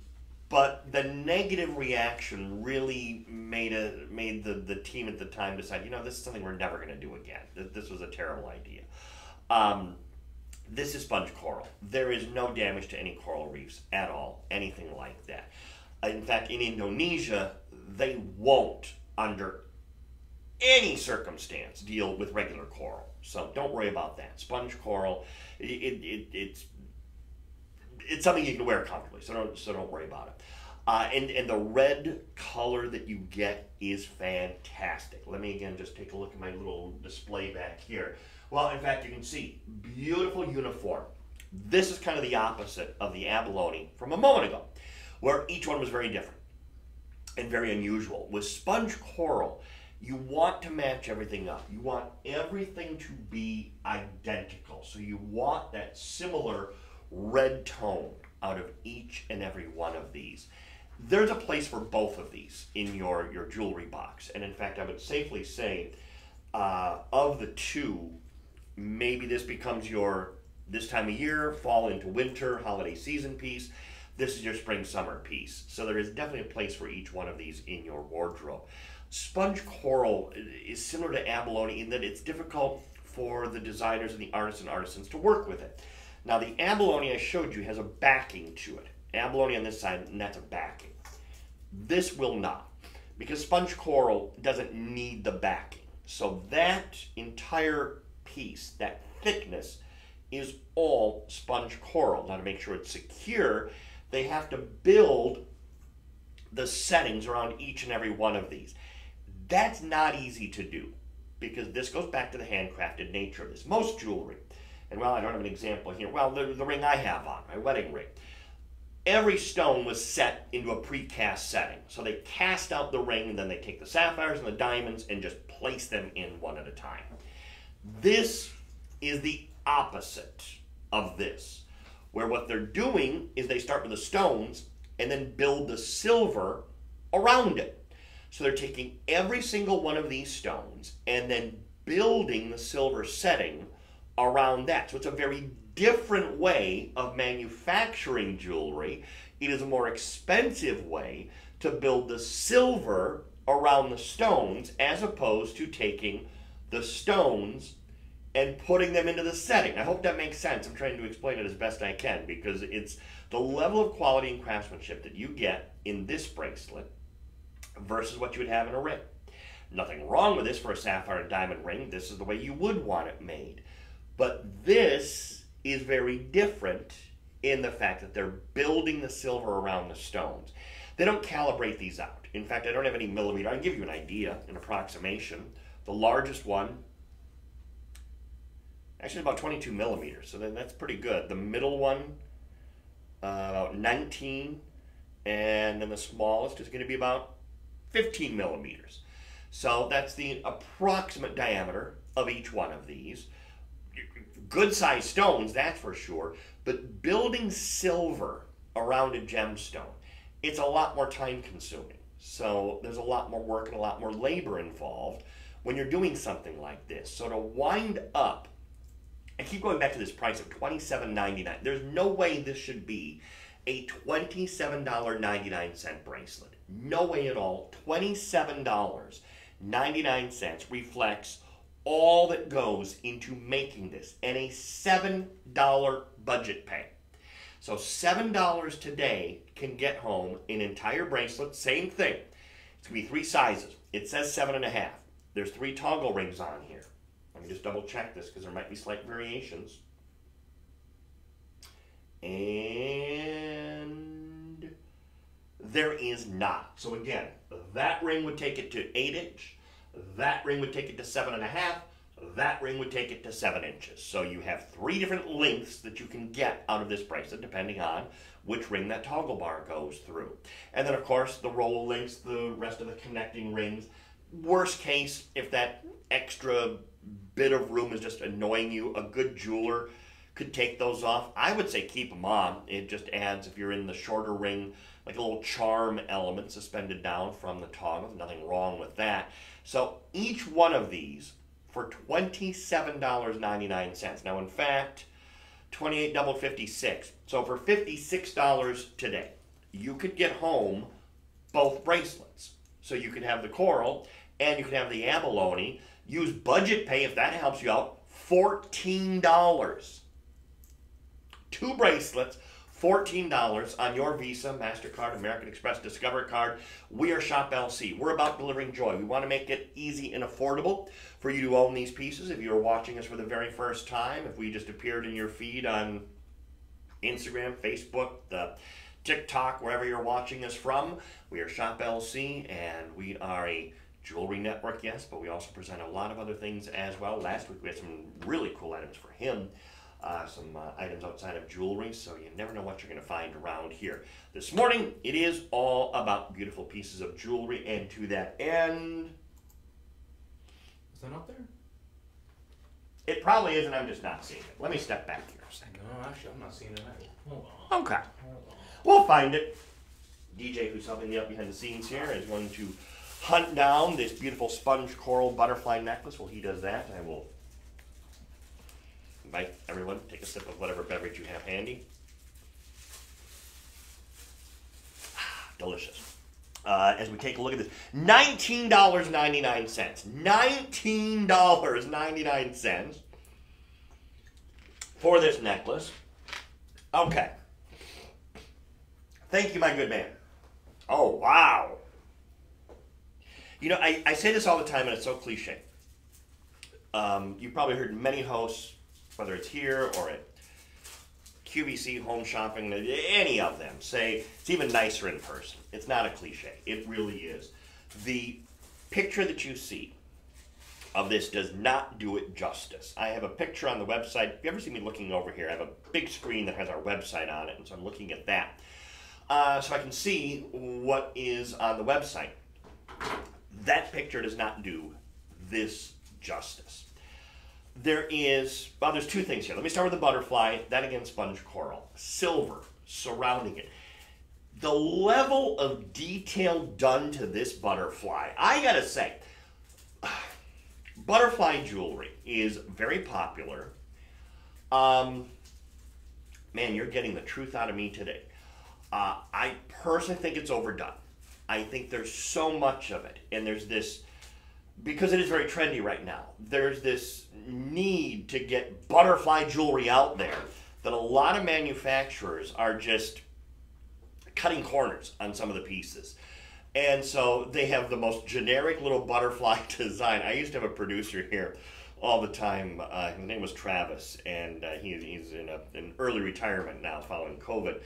but the negative reaction really made the team at the time decide, this is something we're never going to do again. This was a terrible idea. This is sponge coral. There is no damage to any coral reefs at all, anything like that. In fact, in Indonesia, they won't, under any circumstance, deal with regular coral. So don't worry about that. Sponge coral, it's something you can wear comfortably, so don't worry about it. And the red color that you get is fantastic. Let me again just take a look at my little display back here. Well, in fact, you can see, beautiful uniform. This is kind of the opposite of the abalone from a moment ago, where each one was very different and very unusual. With sponge coral, you want to match everything up. You want everything to be identical. So you want that similar red tone out of each and every one of these. There's a place for both of these in your jewelry box. And in fact, I would safely say, of the two, maybe this becomes your, this time of year, fall into winter, holiday season piece. This is your spring, summer piece. So there is definitely a place for each one of these in your wardrobe. Sponge coral is similar to abalone in that it's difficult for the designers and the artisans to work with it. Now the abalone I showed you has a backing to it. Abalone on this side, and that's a backing. This will not, because sponge coral doesn't need the backing. So that entire piece, that thickness, is all sponge coral. Now to make sure it's secure, they have to build the settings around each and every one of these. That's not easy to do, because this goes back to the handcrafted nature of this. Most jewelry, and well, I don't have an example here. Well, the ring I have on, my wedding ring, every stone was set into a precast setting. So they cast out the ring, and then they take the sapphires and the diamonds and just place them in one at a time. This is the opposite of this, where what they're doing is they start with the stones and then build the silver around it. So they're taking every single one of these stones and then building the silver setting around that. So it's a very different way of manufacturing jewelry. It is a more expensive way to build the silver around the stones, as opposed to taking the stones and putting them into the setting. I hope that makes sense. I'm trying to explain it as best I can, because it's the level of quality and craftsmanship that you get in this bracelet versus what you would have in a ring. Nothing wrong with this for a sapphire and diamond ring. This is the way you would want it made. But this is very different in the fact that they're building the silver around the stones. They don't calibrate these out. In fact, I don't have any millimeter. I can give you an idea, an approximation. The largest one, actually about 22 millimeters, so then that's pretty good. The middle one, about 19, and then the smallest is going to be about 15 millimeters. So that's the approximate diameter of each one of these. Good sized stones, that's for sure, but building silver around a gemstone, it's a lot more time consuming. So there's a lot more work and a lot more labor involved when you're doing something like this. So to wind up, I keep going back to this price of $27.99. There's no way this should be a $27.99 bracelet. No way at all. $27.99 reflects all that goes into making this, and a $7 budget pay. So $7 today can get home an entire bracelet. Same thing. It's going to be 3 sizes. It says 7.5. There's 3 toggle rings on here. Let me just double check this, because there might be slight variations. And there is not. So again, that ring would take it to 8 inch. That ring would take it to 7.5. That ring would take it to 7 inches. So you have 3 different lengths that you can get out of this bracelet, depending on which ring that toggle bar goes through. And then, of course, the roll links, the rest of the connecting rings. Worst case, if that extra bit of room is just annoying you, a good jeweler could take those off. I would say keep them on. It just adds, if you're in the shorter ring, like a little charm element suspended down from the toggle. Nothing wrong with that. So each one of these for $27.99. Now, in fact, 28 double 56. So for $56 today, you could get home both bracelets. So you could have the coral and you could have the abalone. Use budget pay if that helps you out. $14. 2 bracelets, $14 on your Visa, MasterCard, American Express, Discover card. We are Shop LC. We're about delivering joy. We want to make it easy and affordable for you to own these pieces. If you're watching us for the very first time, if we just appeared in your feed on Instagram, Facebook, the TikTok, wherever you're watching us from, we are Shop LC, and we are a jewelry network, yes, but we also present a lot of other things as well. Last week we had some really cool items for him. Some items outside of jewelry, so you never know what you're going to find around here. This morning, it is all about beautiful pieces of jewelry, and to that end... Is that up there? It probably is, and I'm just not seeing it. Let me step back here a second. No, actually, I'm not seeing it either. Hold on. Okay. Hold on. We'll find it. DJ, who's helping me up behind the scenes here, is going to hunt down this beautiful sponge coral butterfly necklace. While he does that, I will invite everyone to take a sip of whatever beverage you have handy. Delicious. As we take a look at this, $19.99. $19.99 for this necklace. Okay. Thank you, my good man. Oh, wow. You know, I say this all the time, and it's so cliche. You've probably heard many hosts, whether it's here or at QVC, Home Shopping, any of them, say it's even nicer in person. It's not a cliche. It really is. The picture that you see of this does not do it justice. I have a picture on the website. If you ever see me looking over here, I have a big screen that has our website on it, and so I'm looking at that. So I can see what is on the website. That picture does not do this justice. There's 2 things here. Let me start with the butterfly, then again sponge coral. Silver surrounding it. The level of detail done to this butterfly, I gotta say, butterfly jewelry is very popular. Man, you're getting the truth out of me today. I personally think it's overdone. I think there's so much of it, and there's this, because it is very trendy right now, there's this need to get butterfly jewelry out there that a lot of manufacturers are just cutting corners on some of the pieces. And so they have the most generic little butterfly design. I used to have a producer here all the time. His name was Travis, and he's in an early retirement now following COVID.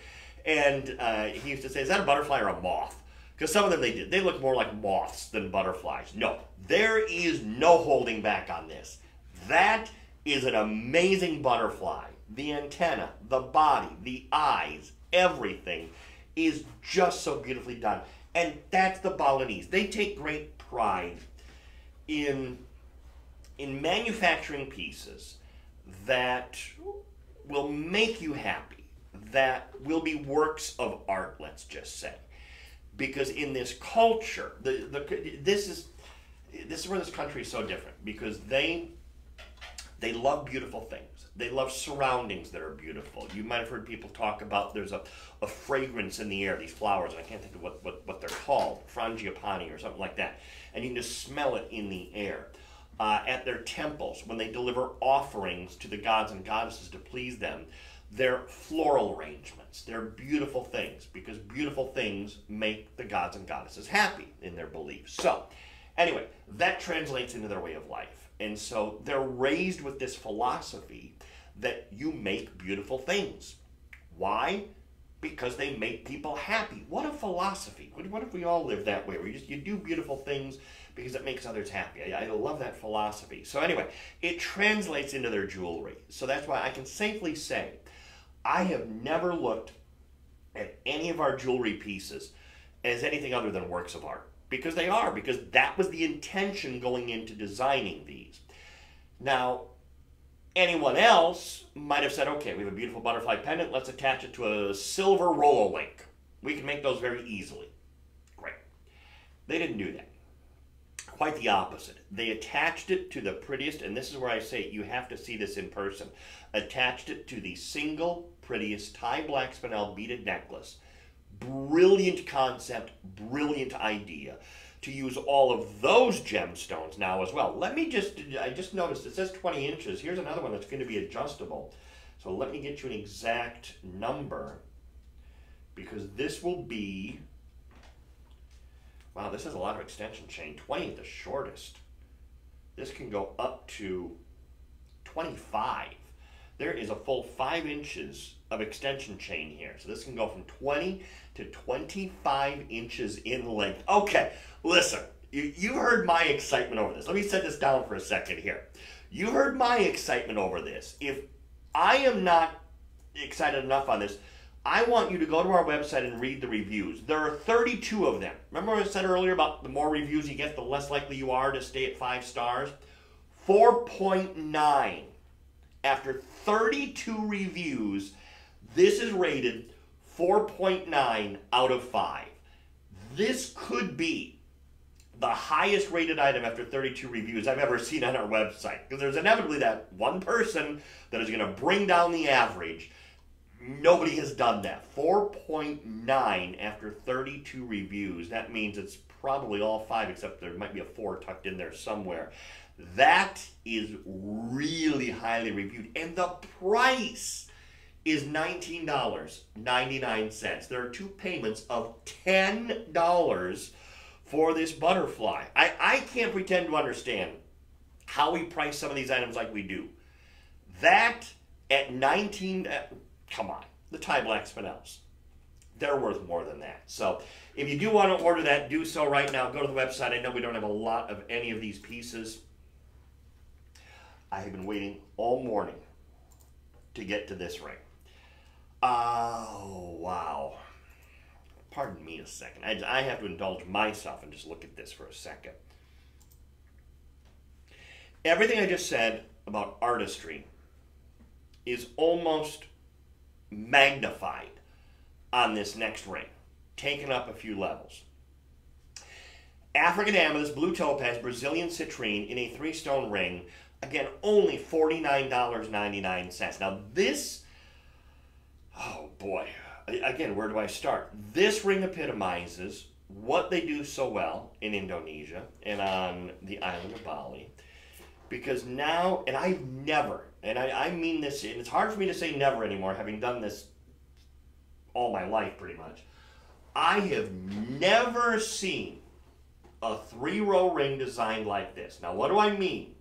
And he used to say, is that a butterfly or a moth? Because some of them they look more like moths than butterflies. No, there is no holding back on this. That is an amazing butterfly. The antenna, the body, the eyes, everything is just so beautifully done. And that's the Balinese. They take great pride in manufacturing pieces that will make you happy, that will be works of art, let's just say. Because in this culture, this is where this country is so different, because they love beautiful things. They love surroundings that are beautiful. You might have heard people talk about there's a fragrance in the air, these flowers, and I can't think of what they're called, frangipani or something like that. And you can just smell it in the air. At their temples, when they deliver offerings to the gods and goddesses to please them, they're floral arrangements. They're beautiful things, because beautiful things make the gods and goddesses happy in their beliefs. So, anyway, that translates into their way of life. And so they're raised with this philosophy that you make beautiful things. Why? Because they make people happy. What a philosophy. What if we all lived that way, where you do beautiful things because it makes others happy? I love that philosophy. So anyway, it translates into their jewelry. So that's why I can safely say I have never looked at any of our jewelry pieces as anything other than works of art. Because they are, because that was the intention going into designing these. Now, Anyone else might have said, okay, we have a beautiful butterfly pendant, let's attach it to a silver Rololink. We can make those very easily. Great. They didn't do that. Quite the opposite. They attached it to the prettiest, and this is where I say you have to see this in person, attached it to the single prettiest Thai black spinel beaded necklace. Brilliant concept, brilliant idea to use all of those gemstones now as well. I just noticed it says 20 inches. Here's another one that's going to be adjustable. So let me get you an exact number, because this will be, wow, this has a lot of extension chain. 20 at the shortest. This can go up to 25. There is a full 5 inches of extension chain here. So this can go from 20 to 25 inches in length. Okay, listen, you heard my excitement over this. Let me set this down for a second here. You heard my excitement over this. If I am not excited enough on this, I want you to go to our website and read the reviews. There are 32 of them. Remember what I said earlier about the more reviews you get, the less likely you are to stay at 5 stars? 4.9. After 32 reviews, this is rated 4.9 out of 5. This could be the highest rated item after 32 reviews I've ever seen on our website. Because there's inevitably that one person that is going to bring down the average. Nobody has done that. 4.9 after 32 reviews. That means it's probably all 5, except there might be a 4 tucked in there somewhere. That is really highly reviewed. And the price is $19.99. There are 2 payments of $10 for this butterfly. I can't pretend to understand how we price some of these items like we do. That at 19, come on, the Thai black spinels, they're worth more than that. So if you do want to order that, do so right now. Go to the website. I know we don't have a lot of any of these pieces. I have been waiting all morning to get to this ring. Oh, wow. Pardon me a second. I have to indulge myself and just look at this for a second. Everything I just said about artistry is almost magnified on this next ring, taken up a few levels. African amethyst, blue topaz, Brazilian citrine in a 3-stone ring. Again, only $49.99. Now this, oh boy, again, where do I start? This ring epitomizes what they do so well in Indonesia and on the island of Bali. Because now, and I've never, and I mean this, and it's hard for me to say never anymore, having done this all my life pretty much. I have never seen a 3-row ring designed like this. Now, what do I mean?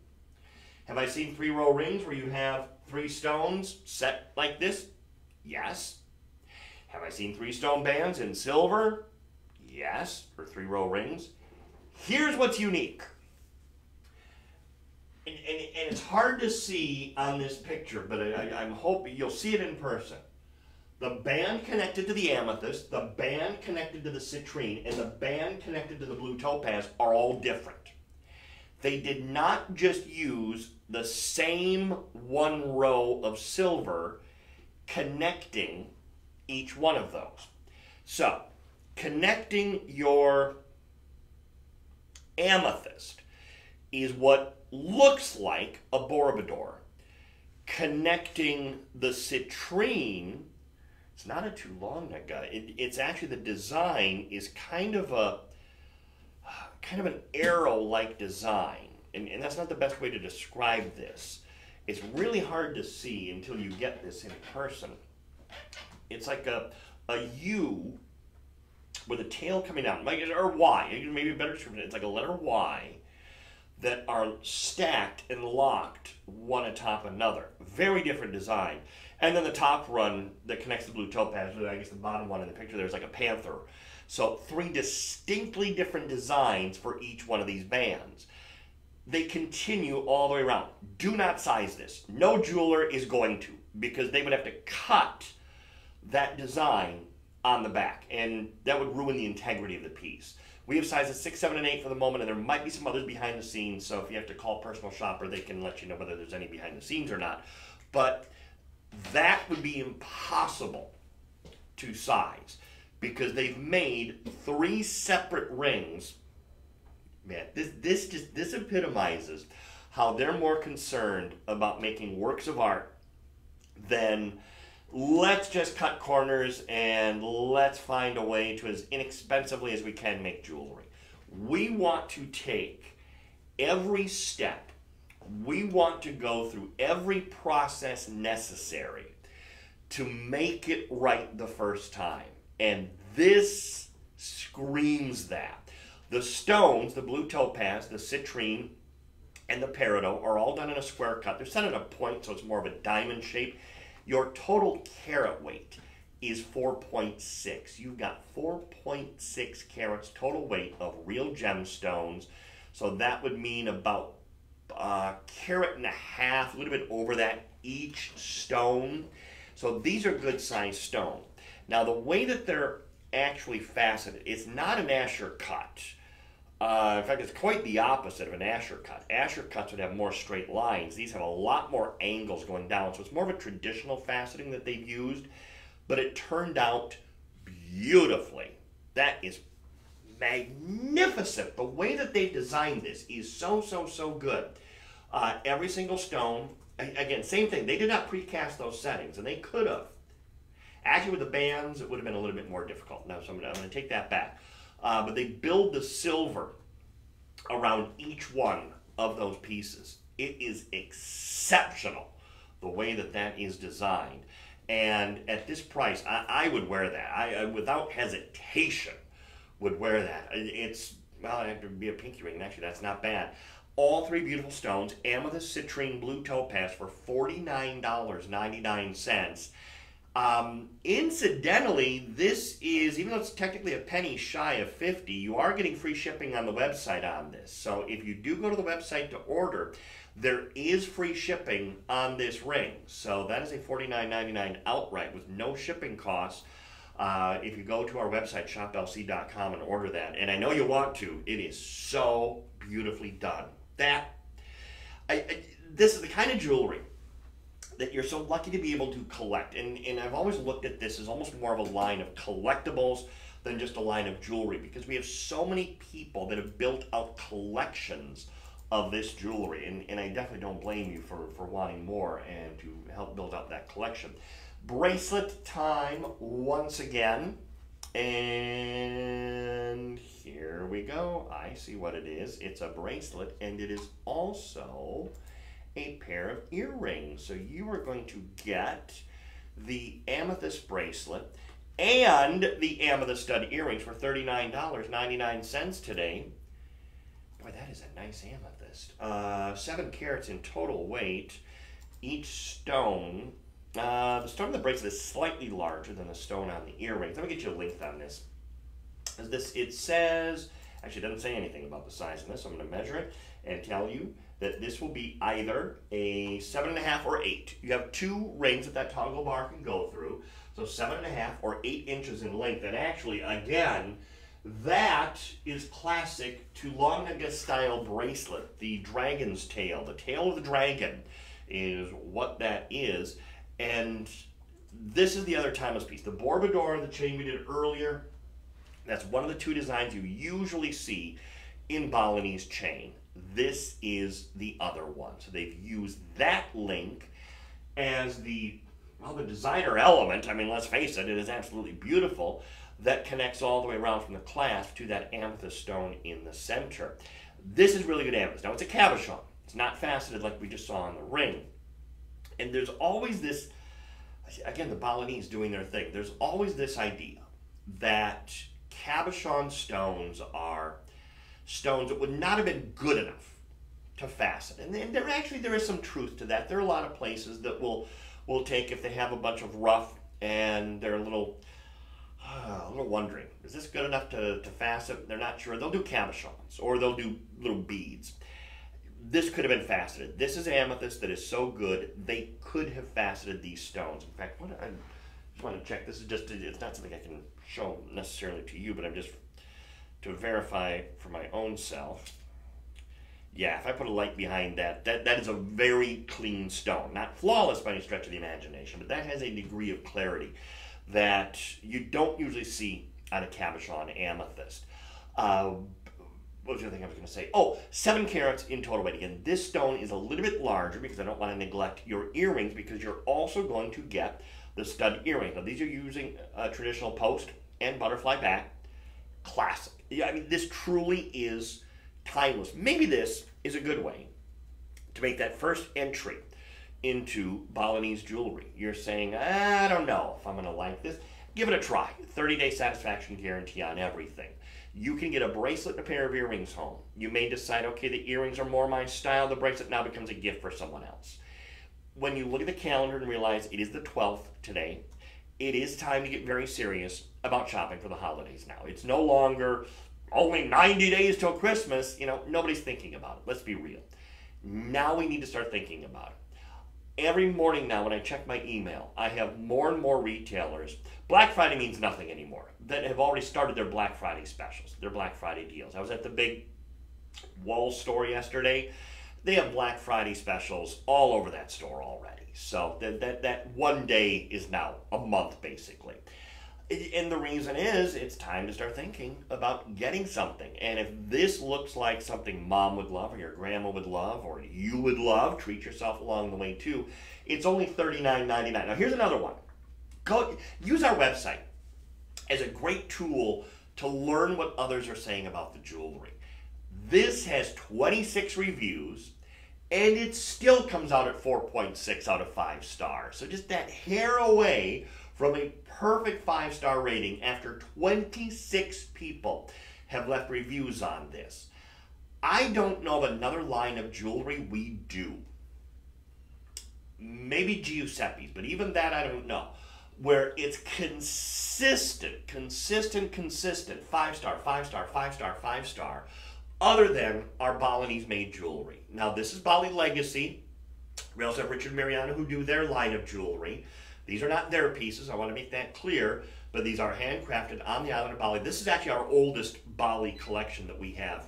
Have I seen 3-row rings where you have 3 stones set like this? Yes. Have I seen 3-stone bands in silver? Yes, for 3-row rings. Here's what's unique. And it's hard to see on this picture, but I'm hoping you'll see it in person. The band connected to the amethyst, the band connected to the citrine, and the band connected to the blue topaz are all different. They did not just use the same 1 row of silver connecting each one of those. So, connecting your amethyst is what looks like a Borobudur. Connecting the citrine, it's not a too long neck guy. It's actually, the design is kind of an arrow-like design. And that's not the best way to describe this. It's really hard to see until you get this in person. It's like a U with a tail coming out, or Y, maybe a better description. It's like a letter Y that are stacked and locked one atop another. Very different design. And then the top run that connects the blue topaz, I guess the bottom one in the picture there's like a panther. So 3 distinctly different designs for each one of these bands. They continue all the way around. Do not size this. No jeweler is going to, because they would have to cut that design on the back, and that would ruin the integrity of the piece. We have sizes 6, 7, and 8 for the moment, and there might be some others behind the scenes, so if you have to call Personal Shopper, they can let you know whether there's any behind the scenes or not. But that would be impossible to size because they've made 3 separate rings. Man, this epitomizes how they're more concerned about making works of art than let's just cut corners and let's find a way to, as inexpensively as we can, make jewelry. We want to take every step. We want to go through every process necessary to make it right the first time. And this screams that. The stones, the blue topaz, the citrine, and the peridot are all done in a square cut. They're set at a point, so it's more of a diamond shape. Your total carat weight is 4.6. You've got 4.6 carats total weight of real gemstones. So that would mean about a carat and a half, a little bit over that each stone. So these are good sized stone. Now the way that they're actually faceted, it's not an Asher cut. In fact, it's quite the opposite of an Asher cut. Asher cuts would have more straight lines. These have a lot more angles going down, so it's more of a traditional faceting that they've used, but it turned out beautifully. That is magnificent. The way that they designed this is so good. Every single stone, again, same thing. They did not precast those settings, and they could have. Actually, with the bands, it would have been a little bit more difficult. Now, so I'm going to take that back. But they build the silver around each one of those pieces. It is exceptional the way that that is designed. And at this price, I would wear that. I without hesitation, would wear that. It's, well, it'd have to be a pinky ring. Actually, that's not bad. All 3 beautiful stones, amethyst, citrine, blue topaz, for $49.99. Incidentally, this is, even though it's technically a penny shy of 50, you are getting free shipping on the website on this. So if you do go to the website to order, there is free shipping on this ring. So that is a $49.99 outright with no shipping costs. If you go to our website, shoplc.com, and order that, and I know you want to, it is so beautifully done. This is the kind of jewelry that you're so lucky to be able to collect. And I've always looked at this as almost more of a line of collectibles than just a line of jewelry, because we have so many people that have built out collections of this jewelry. And I definitely don't blame you for wanting more and to help build out that collection. Bracelet time once again. And here we go. I see what it is. It's a bracelet, and it is also a pair of earrings. So you are going to get the amethyst bracelet and the amethyst stud earrings for $39.99 today. Boy, that is a nice amethyst. 7 carats in total weight. Each stone, the stone of the bracelet is slightly larger than the stone on the earrings. Let me get you a length on this. It says, actually it doesn't say anything about the size of this. I'm going to measure it and tell you that this will be either a 7.5 or 8. You have 2 rings that toggle bar can go through, so 7.5 or 8 inches in length. And actually, again, that is classic to Longnaga style bracelet. The dragon's tail, the tail of the dragon, is what that is. And this is the other timeless piece. The Bourbador, the chain we did earlier, that's one of the 2 designs you usually see in Balinese chain. This is the other one. So they've used that link as the designer element. I mean, let's face it, it is absolutely beautiful. That connects all the way around from the clasp to that amethyst stone in the center. This is really good amethyst. Now, it's a cabochon. It's not faceted like we just saw on the ring. And there's always this, again, the Balinese doing their thing. There's always this idea that cabochon stones are stones that would not have been good enough to facet. And there is some truth to that. There are a lot of places that will take, if they have a bunch of rough and they're a little wondering, is this good enough to facet? They're not sure. They'll do cabochons, or they'll do little beads. This could have been faceted. This is amethyst that is so good, they could have faceted these stones. In fact, want to check. This is just, it's not something I can show necessarily to you, but I'm just to verify for my own self. Yeah, if I put a light behind that, that is a very clean stone. Not flawless by any stretch of the imagination, but that has a degree of clarity that you don't usually see on a cabochon amethyst. What was the other thing I was going to say? Oh, 7 carats in total weight. Again, this stone is a little bit larger because I don't want to neglect your earrings, because you're also going to get the stud earrings. Now, these are using a traditional post and butterfly back. Classic. Yeah, I mean, this truly is timeless. Maybe this is a good way to make that first entry into Balinese jewelry. You're saying, I don't know if I'm going to like this. Give it a try. 30-day satisfaction guarantee on everything. You can get a bracelet and a pair of earrings home. You may decide, okay, the earrings are more my style. The bracelet now becomes a gift for someone else. When you look at the calendar and realize it is the 12th today, it is time to get very serious about shopping for the holidays now. It's no longer only 90 days till Christmas. You know, nobody's thinking about it. Let's be real. Now we need to start thinking about it. Every morning now when I check my email, I have more and more retailers. Black Friday means nothing anymore. That have already started their Black Friday specials, their Black Friday deals. I was at the big wall store yesterday. They have Black Friday specials all over that store already. So that one day is now a month basically. And the reason is it's time to start thinking about getting something. And if this looks like something mom would love or your grandma would love or you would love, treat yourself along the way too. It's only $39.99. Now here's another one. Go use our website as a great tool to learn what others are saying about the jewelry. This has 26 reviews and it still comes out at 4.6 out of 5 stars. So just that hair away from a perfect 5-star rating after 26 people have left reviews on this. I don't know of another line of jewelry we do. Maybe Giuseppe's, but even that I don't know. Where it's consistent, 5-star, 5-star, 5-star, 5-star, other than our Balinese made jewelry. Now this is Bali Legacy. We also have Richard Mariano who do their line of jewelry. These are not their pieces, I want to make that clear, but these are handcrafted on the island of Bali. This is actually our oldest Bali collection that we have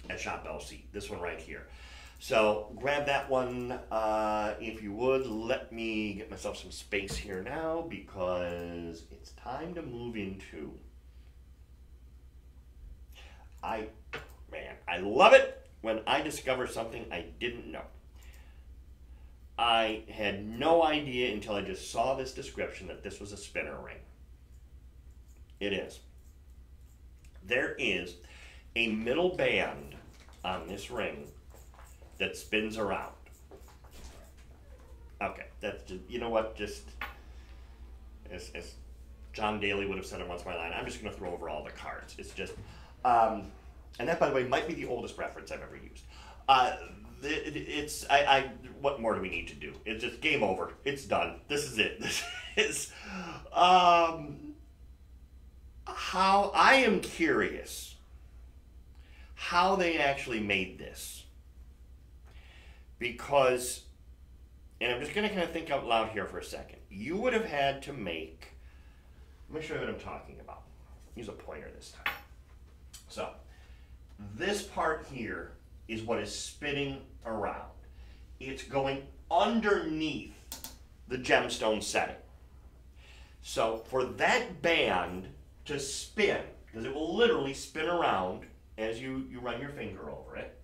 at Shop LC, this one right here. So grab that one if you would. Let me get myself some space here now because it's time to move into, I love it when I discover something I didn't know. I had no idea until I just saw this description that this was a spinner ring. It is. There is a middle band on this ring that spins around. Okay, that's just, you know what, just as John Daly would have said in Once My Line, I'm just going to throw over all the cards. It's just, and that, by the way, might be the oldest reference I've ever used. What more do we need to do? It's just game over. It's done. This is it. This is, how, I am curious how they actually made this. Because, and I'm just going to kind of think out loud here for a second. You would have had to make, let me show you what I'm talking about. Use a pointer this time. So, this part here is what is spinning around. It's going underneath the gemstone setting. So for that band to spin, because it will literally spin around as you run your finger over it,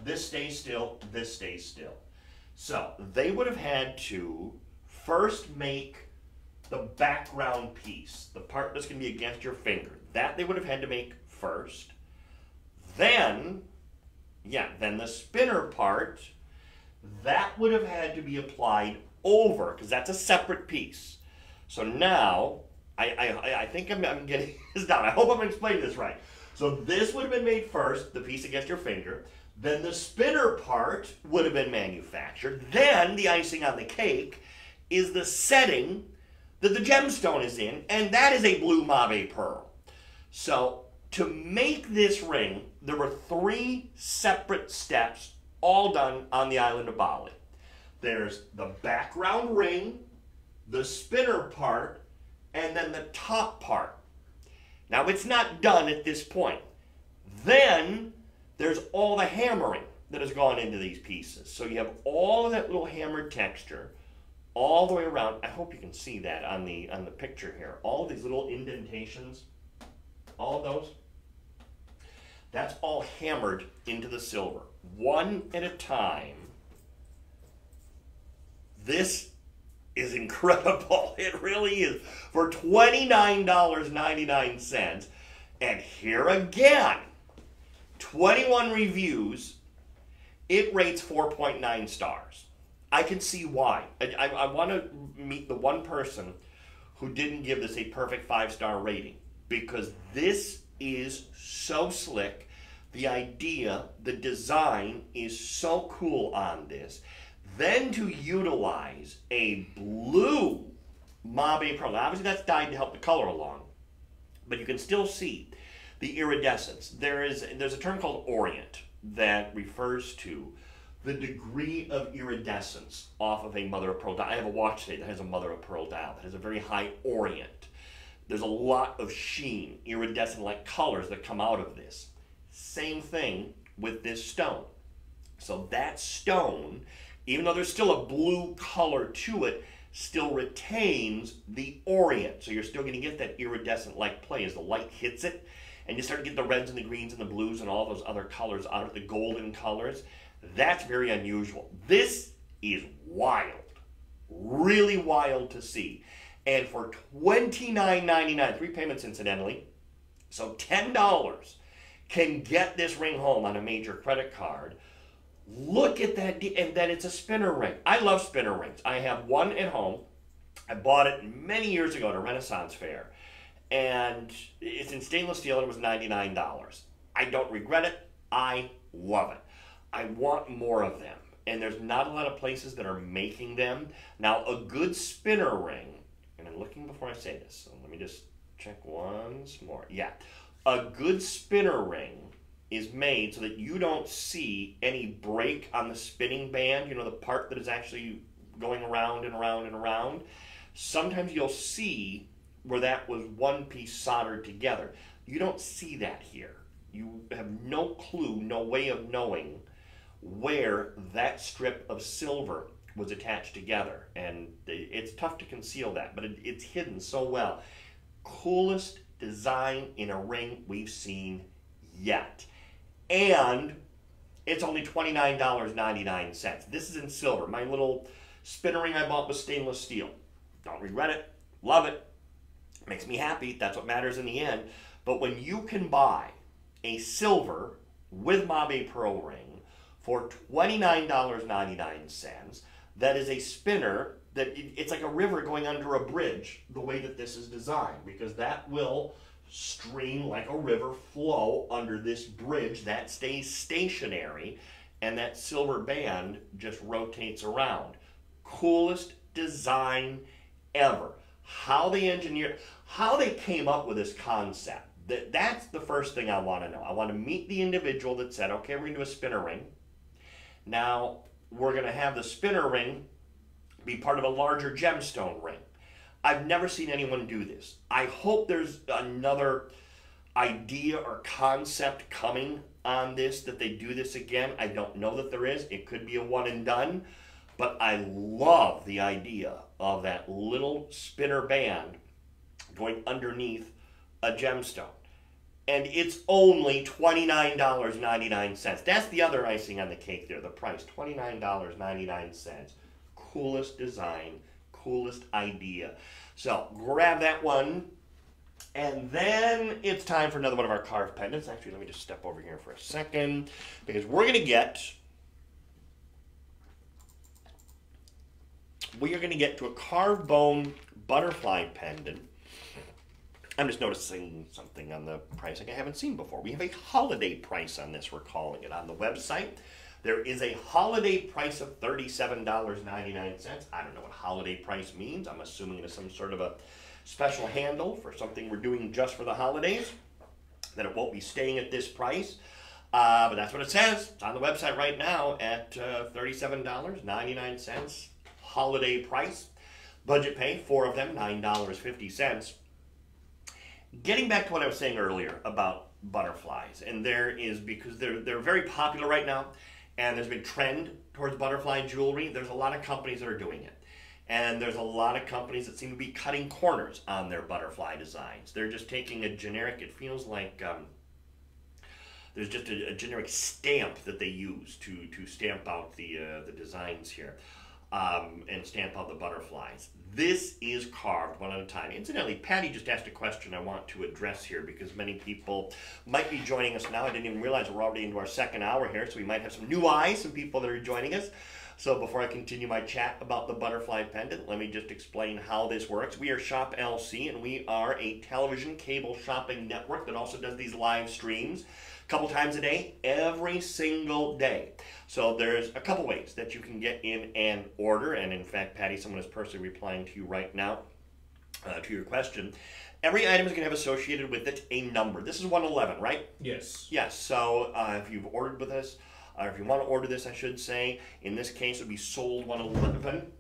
this stays still, this stays still. So they would have had to first make the background piece, the part that's going to be against your finger. That they would have had to make first. Then the spinner part, that would have had to be applied over, because that's a separate piece. So now, I think I'm getting this down. I hope I'm explaining this right. So this would have been made first, the piece against your finger. Then the spinner part would have been manufactured. Then the icing on the cake is the setting that the gemstone is in, and that is a blue Mabe pearl. So to make this ring, there were 3 separate steps, all done on the island of Bali. There's the background ring, the spinner part, and then the top part. Now it's not done at this point. Then there's all the hammering that has gone into these pieces. So you have all of that little hammered texture all the way around. I hope you can see that on the picture here. All of these little indentations, all of those, that's all hammered into the silver, one at a time. This is incredible. It really is. For $29.99. And here again, 21 reviews, it rates 4.9 stars. I can see why. I want to meet the one person who didn't give this a perfect 5-star rating, because this is so slick. The idea, the design is so cool on this. Then to utilize a blue Mabe pearl. Now obviously that's dyed to help the color along, but you can still see the iridescence. There's a term called orient that refers to the degree of iridescence off of a mother of pearl dial. I have a watch today that has a mother of pearl dial that has a very high orient. There's a lot of sheen, iridescent-like colors that come out of this. Same thing with this stone. So that stone, even though there's still a blue color to it, still retains the orient. So you're still going to get that iridescent-like play as the light hits it, and you start to get the reds and the greens and the blues and all those other colors out of the golden colors. That's very unusual. This is wild. Really wild to see. And for $29.99, 3 payments incidentally, so $10 can get this ring home on a major credit card. Look at that, and then it's a spinner ring. I love spinner rings. I have one at home. I bought it many years ago at a Renaissance fair, and it's in stainless steel, and it was $99. I don't regret it. I love it. I want more of them, and there's not a lot of places that are making them. Now, a good spinner ring, and I'm looking before I say this, so let me just check once more. Yeah, a good spinner ring is made so that you don't see any break on the spinning band, you know, the part that is actually going around and around and around. Sometimes you'll see where that was one piece soldered together. You don't see that here. You have no clue, no way of knowing where that strip of silver was attached together. And it's tough to conceal that, but it's hidden so well. Coolest design in a ring we've seen yet. And it's only $29.99. This is in silver. My little spinner ring I bought was stainless steel. Don't regret it. Love it. Makes me happy. That's what matters in the end. But when you can buy a silver with Mabe pearl ring for $29.99, that is a spinner that it's like a river going under a bridge, the way that this is designed, because that will stream like a river, flow under this bridge that stays stationary, and that silver band just rotates around. Coolest design ever. How they engineered, how they came up with this concept, that's the first thing I want to know. I want to meet the individual that said, okay, we're going to do a spinner ring. Now we're going to have the spinner ring be part of a larger gemstone ring. I've never seen anyone do this. I hope there's another idea or concept coming on this, that they do this again. I don't know that there is. It could be a one and done, but I love the idea of that little spinner band going underneath a gemstone. And it's only $29.99. That's the other icing on the cake there, the price, $29.99. Coolest design, coolest idea. So grab that one, and then it's time for another one of our carved pendants. Actually, let me just step over here for a second, because we are going to get to a carved bone butterfly pendant. I'm just noticing something on the pricing I haven't seen before. We have a holiday price on this, we're calling it. On the website, there is a holiday price of $37.99. I don't know what holiday price means. I'm assuming it's some sort of a special handle for something we're doing just for the holidays, that it won't be staying at this price. But that's what it says. It's on the website right now at $37.99, holiday price. Budget pay, 4 of them, $9.50. Getting back to what I was saying earlier about butterflies, and there is, because they're very popular right now, and there's a big trend towards butterfly jewelry. There's a lot of companies that are doing it. And there's a lot of companies that seem to be cutting corners on their butterfly designs. They're just taking a generic, it feels like there's just a generic stamp that they use to stamp out the designs here and stamp out the butterflies. This is carved one at a time. Incidentally, Patty just asked a question I want to address here because many people might be joining us now. I didn't even realize we're already into our second hour here, so we might have some new eyes, some people that are joining us. So before I continue my chat about the butterfly pendant, let me just explain how this works. We are Shop LC, and we are a television cable shopping network that also does these live streams a couple times a day, every single day. So there's a couple ways that you can get in and order, and in fact, Patty, someone is personally replying to you right now to your question. Every item is going to have associated with it a number. This is 111, right? Yes. Yes, so if you've ordered with us, or if you want to order this, I should say, in this case it would be sold 111,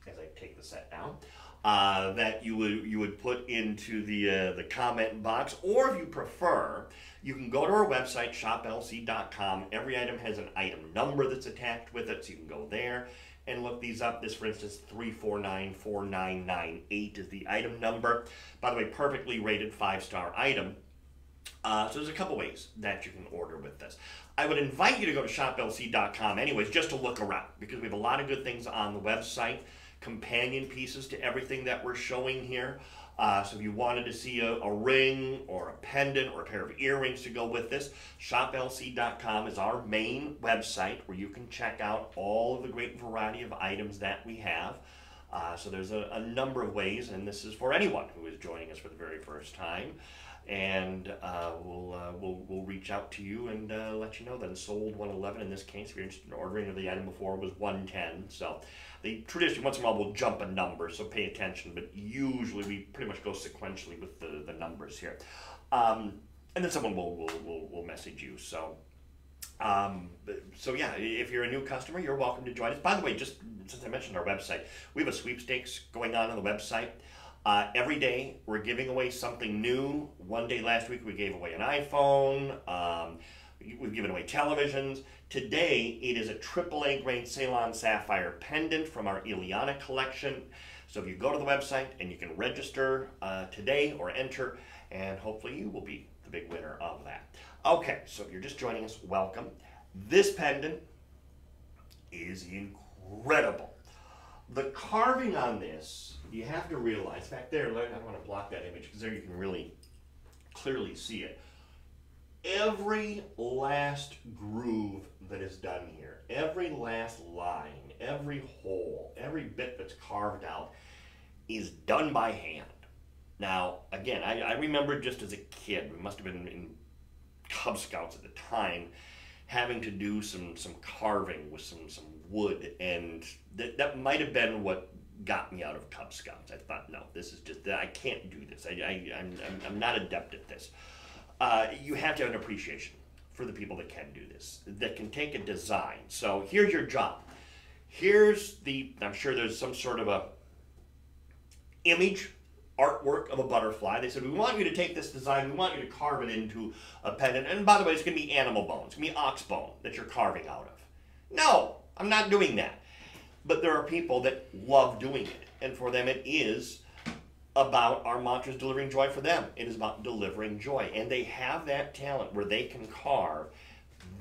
as I take the set down, that you would put into the comment box, or if you prefer, you can go to our website, shoplc.com. Every item has an item number that's attached with it, so you can go there and look these up. This, for instance, 3494998 is the item number. By the way, perfectly rated 5-star item. So there's a couple ways that you can order with this. I would invite you to go to shoplc.com anyways, just to look around, because we have a lot of good things on the website, companion pieces to everything that we're showing here. So if you wanted to see a ring or a pendant or a pair of earrings to go with this, shoplc.com is our main website where you can check out all of the great variety of items that we have. So there's a number of ways, and this is for anyone who is joining us for the very first time. And we'll reach out to you and let you know that it's sold 111 in this case. If you're interested in ordering, the item before was 110. So they traditionally once in a while will jump a number, so pay attention. But usually we pretty much go sequentially with the numbers here. And then someone will message you. So yeah, if you're a new customer, you're welcome to join us. By the way, just since I mentioned our website, we have a sweepstakes going on the website. Every day we're giving away something new. One day last week we gave away an iPhone. We've given away televisions. Today it is a AAA grade Ceylon Sapphire pendant from our Ileana collection. So if you go to the website and you can register today or enter, and hopefully you will be the big winner of that. Okay, so if you're just joining us, welcome. This pendant is incredible. The carving on this, you have to realize, back there, I don't want to block that image because there you can really clearly see it. Every last groove that is done here, every last line, every hole, every bit that's carved out is done by hand. Now, again, I remember just as a kid, we must have been in Cub Scouts at the time, having to do some carving with some wood, and that might have been what got me out of Cub Scouts. I thought, no, this is just, I can't do this. I'm not adept at this. You have to have an appreciation for the people that can do this, that can take a design. So here's your job. Here's I'm sure there's some sort of a image, artwork of a butterfly. They said, we want you to take this design, we want you to carve it into a pendant. And by the way, it's going to be animal bones. It's going to be ox bone that you're carving out of. No, I'm not doing that. But there are people that love doing it. And for them, it is about, our mantra is delivering joy for them. It is about delivering joy. And they have that talent where they can carve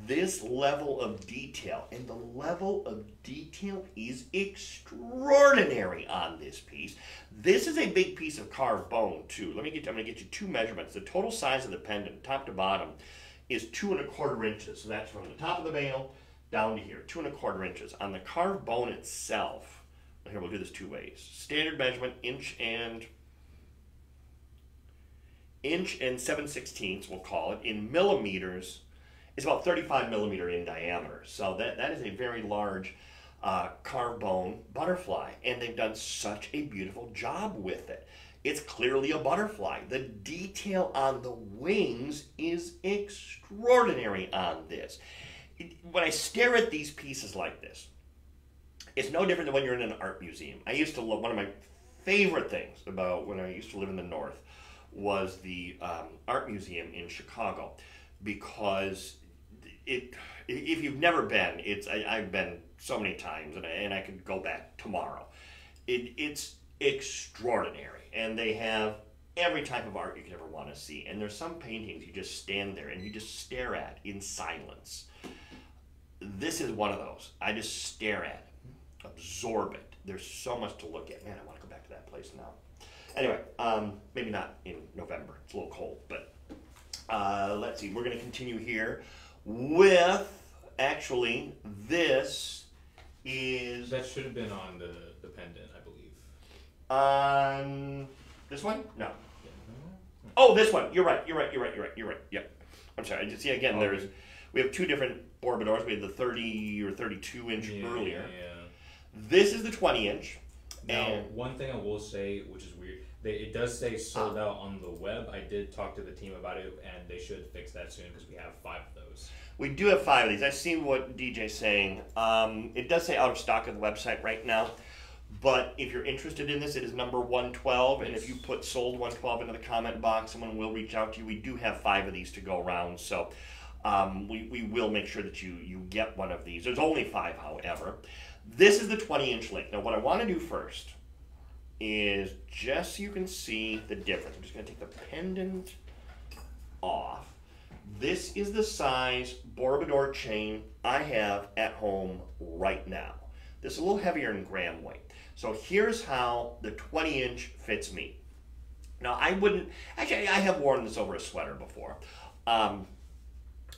this level of detail. And the level of detail is extraordinary on this piece. This is a big piece of carved bone, too. I'm going to get you two measurements. The total size of the pendant, top to bottom, is 2 1/4 inches. So that's from the top of the veil down to here, 2 1/4 inches. On the carved bone itself, here we'll do this 2 ways. Standard measurement, inch and 7/16, we'll call it, in millimeters. It's about 35 millimeter in diameter. So that is a very large carved bone butterfly, and they've done such a beautiful job with it. It's clearly a butterfly. The detail on the wings is extraordinary on this. When I stare at these pieces like this, it's no different than when you're in an art museum. I used to love, one of my favorite things about when I used to live in the North was the art museum in Chicago, because if you've never been, I've been so many times, and I could go back tomorrow. It's extraordinary, and they have every type of art you could ever want to see. And there's some paintings you just stand there and you just stare at in silence. This is one of those. I just stare at it, absorb it. There's so much to look at. Man, I want to go back to that place now. Anyway, maybe not in November. It's a little cold, but let's see. We're going to continue here with, actually, this is... That should have been on the pendant, I believe. On this one? No. Oh, this one. You're right. Yep. I'm sorry. See, again, we have two different Borbidors. We had the 30 or 32 inch earlier. Yeah. This is the 20 inch. Now, one thing I will say, which is weird, it does say sold out on the web. I did talk to the team about it, and they should fix that soon because we have 5 of those. We do have 5 of these. I see what DJ's saying. It does say out of stock on the website right now. But if you're interested in this, it is number 112. And if you put sold 112 into the comment box, someone will reach out to you. We do have 5 of these to go around. So we will make sure that you get one of these. There's only 5, however. This is the 20-inch link. Now, what I want to do first is just so you can see the difference. I'm just going to take the pendant off. This is the size Borbidor chain I have at home right now. This is a little heavier in gram weight. So here's how the 20-inch fits me. Now, I have worn this over a sweater before.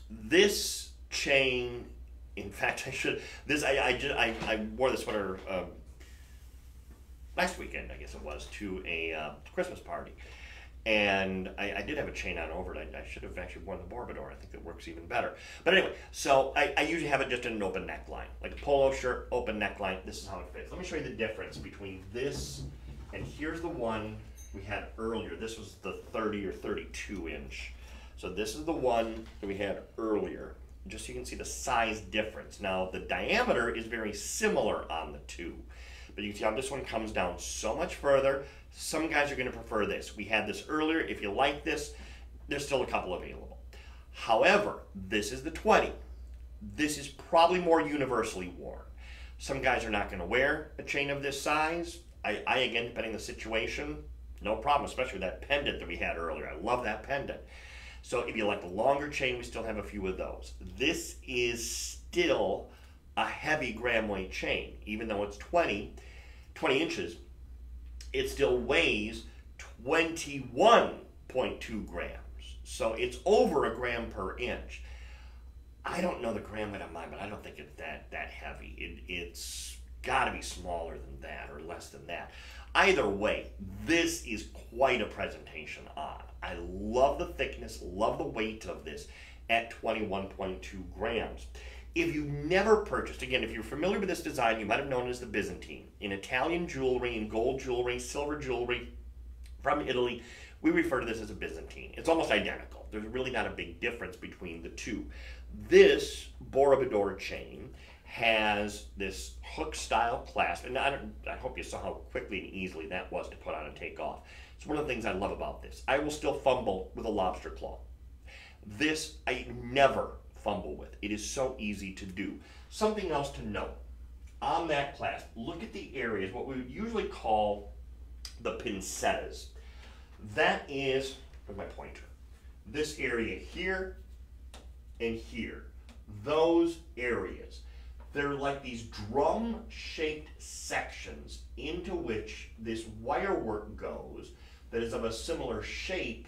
This chain, in fact, I wore the sweater last weekend, I guess it was, to a Christmas party. And I did have a chain on over it. I should have actually worn the Borbidor. I think it works even better. But anyway, so I usually have it just in an open neckline. Like a polo shirt, open neckline. This is how it fits. Let me show you the difference between this and here's the one we had earlier. This was the 30 or 32 inch. So this is the one that we had earlier. Just so you can see the size difference. Now the diameter is very similar on the two. But you can see how this one comes down so much further. Some guys are going to prefer this. We had this earlier. If you like this, there's still a couple available. However, this is the 20. This is probably more universally worn. Some guys are not going to wear a chain of this size. I again, depending on the situation, no problem, especially with that pendant that we had earlier. I love that pendant. So if you like the longer chain, we still have a few of those. This is still a heavy gram weight chain. Even though it's 20 inches, it still weighs 21.2 grams. So it's over a gram per inch. I don't know the gram weight on mine, but I don't think it's that heavy. It's got to be smaller than that or less than that. Either way, this is quite a presentation on. I love the thickness, love the weight of this at 21.2 grams. If you've never purchased, again, if you're familiar with this design, you might have known it as the Byzantine. In Italian jewelry, in gold jewelry, silver jewelry from Italy, we refer to this as a Byzantine. It's almost identical. There's really not a big difference between the two. This Borbidor chain has this hook-style clasp, and I hope you saw how quickly and easily that was to put on and take off. It's one of the things I love about this. I will still fumble with a lobster claw. This, I never fumble with. It is so easy to do. Something else to note. On that clasp, look at the areas, what we would usually call the pincetas. That is, where's my pointer? This area here and here. Those areas. They're like these drum-shaped sections into which this wire work goes that is of a similar shape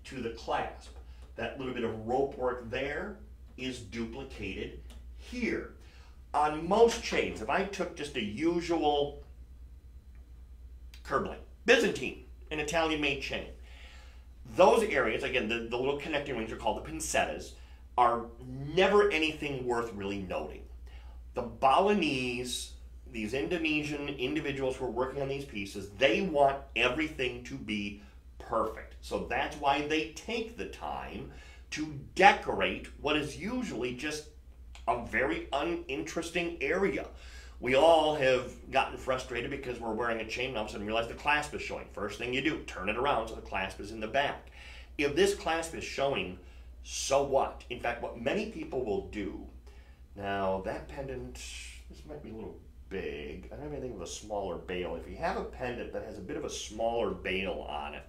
to the clasp. That little bit of rope work there is duplicated here. On most chains, if I took just a usual curb link, Byzantine, an Italian-made chain, those areas, again, the little connecting rings are called the pincetas, are never anything worth really noting. The Balinese, these Indonesian individuals who are working on these pieces, they want everything to be perfect. So that's why they take the time to decorate what is usually just a very uninteresting area We all have gotten frustrated because we're wearing a chain and all of a sudden realize the clasp is showing. First thing you do, turn it around so the clasp is in the back. If this clasp is showing, so what? In fact, what many people will do, now that pendant, this might be a little big. I don't have anything with a smaller bail. If you have a pendant that has a bit of a smaller bail on it,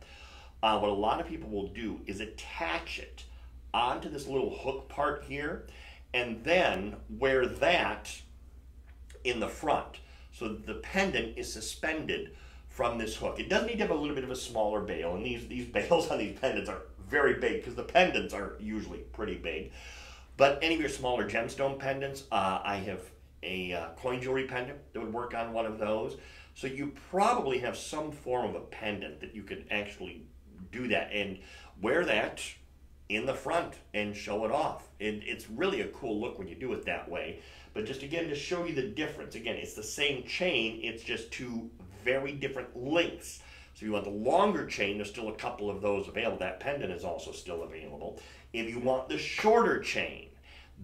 what a lot of people will do is attach it onto this little hook part here and then wear that in the front. So the pendant is suspended from this hook. It does need to have a little bit of a smaller bail, and these bails on these pendants are very big because the pendants are usually pretty big. But any of your smaller gemstone pendants, I have a coin jewelry pendant that would work on one of those. So you probably have some form of a pendant that you could actually do that and wear that in the front and show it off. It's really a cool look when you do it that way. But just again, to show you the difference, again, it's the same chain, it's just two very different lengths. So if you want the longer chain, there's still a couple of those available. That pendant is also still available. If you want the shorter chain,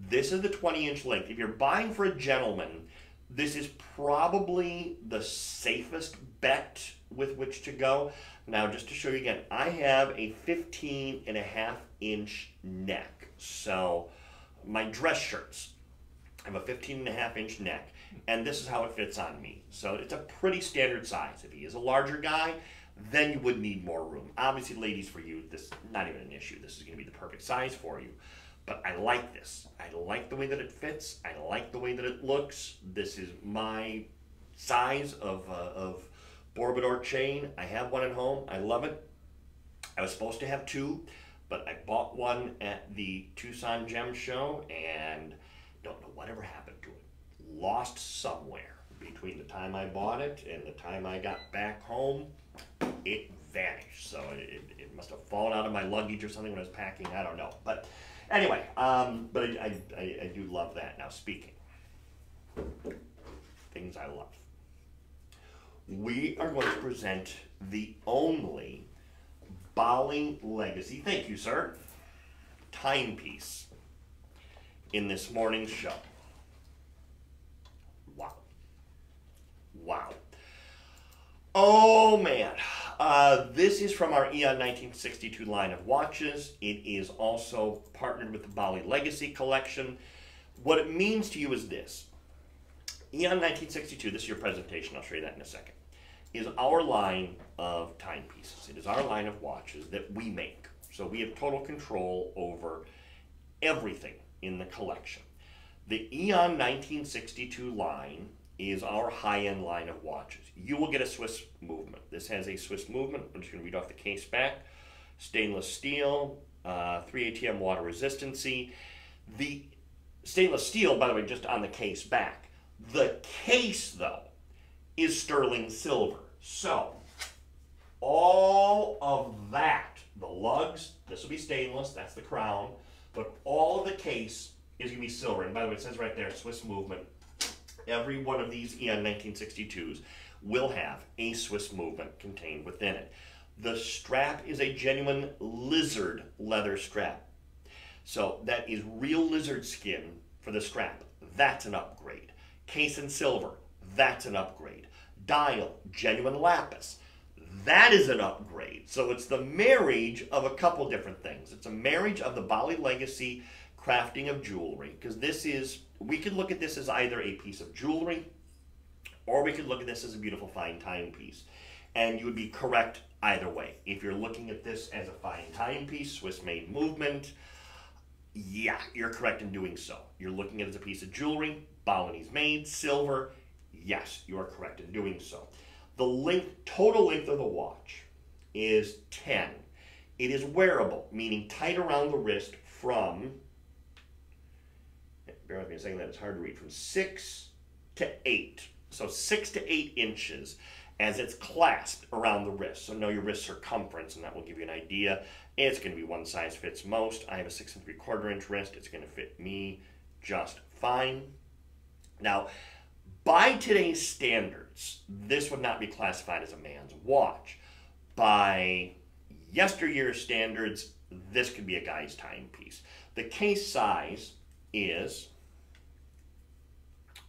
this is the 20-inch length. If you're buying for a gentleman, this is probably the safest bet with which to go. Now, just to show you again, I have a 15.5-inch neck. So my dress shirts have a 15.5-inch neck, and this is how it fits on me. So it's a pretty standard size. If he is a larger guy, then you would need more room. Obviously, ladies, for you, this is not even an issue. This is going to be the perfect size for you. But I like this. I like the way that it fits. I like the way that it looks. This is my size of Bourbador chain. I have one at home. I love it. I was supposed to have two, but I bought one at the Tucson Gem Show and don't know whatever happened to it. Lost somewhere between the time I bought it and the time I got back home. It vanished. So it must have fallen out of my luggage or something when I was packing. I don't know. But anyway, but I do love that. Now, speaking things I love, we are going to present the only Bali Legacy, thank you, sir, timepiece in this morning's show. Wow. Wow. Oh, man. This is from our Eon 1962 line of watches. It is also partnered with the Bali Legacy collection. What it means to you is this. Eon 1962, this is your presentation, I'll show you that in a second, is our line of timepieces. It is our line of watches that we make. So we have total control over everything in the collection. The Eon 1962 line is our high-end line of watches. You will get a Swiss movement. This has a Swiss movement. I'm just going to read off the case back. Stainless steel, 3 ATM water resistancy. The stainless steel, by the way, just on the case back. The case, though, is sterling silver. So, all of that, the lugs, this will be stainless, that's the crown, but all of the case is going to be silver. And by the way, it says right there, Swiss movement. Every one of these Eon 1962s will have a Swiss movement contained within it. The strap is a genuine lizard leather strap. So that is real lizard skin for the strap. That's an upgrade. Case in silver. That's an upgrade. Dial, genuine lapis. That is an upgrade. So it's the marriage of a couple different things. It's a marriage of the Bali Legacy crafting of jewelry, because this is, we could look at this as either a piece of jewelry or we could look at this as a beautiful fine timepiece. And you would be correct either way. If you're looking at this as a fine timepiece, Swiss made movement, yeah, you're correct in doing so. You're looking at it as a piece of jewelry, Balinese made, silver, yes, you are correct in doing so. The length, total length of the watch is 10. It is wearable, meaning tight around the wrist from, bear with me a second, that it's hard to read, from 6 to 8. So 6 to 8 inches as it's clasped around the wrist. So know your wrist circumference, and that will give you an idea. It's going to be one size fits most. I have a 6 3/4 inch wrist. It's going to fit me just fine. Now, by today's standards, this would not be classified as a man's watch. By yesteryear's standards, this could be a guy's timepiece. The case size is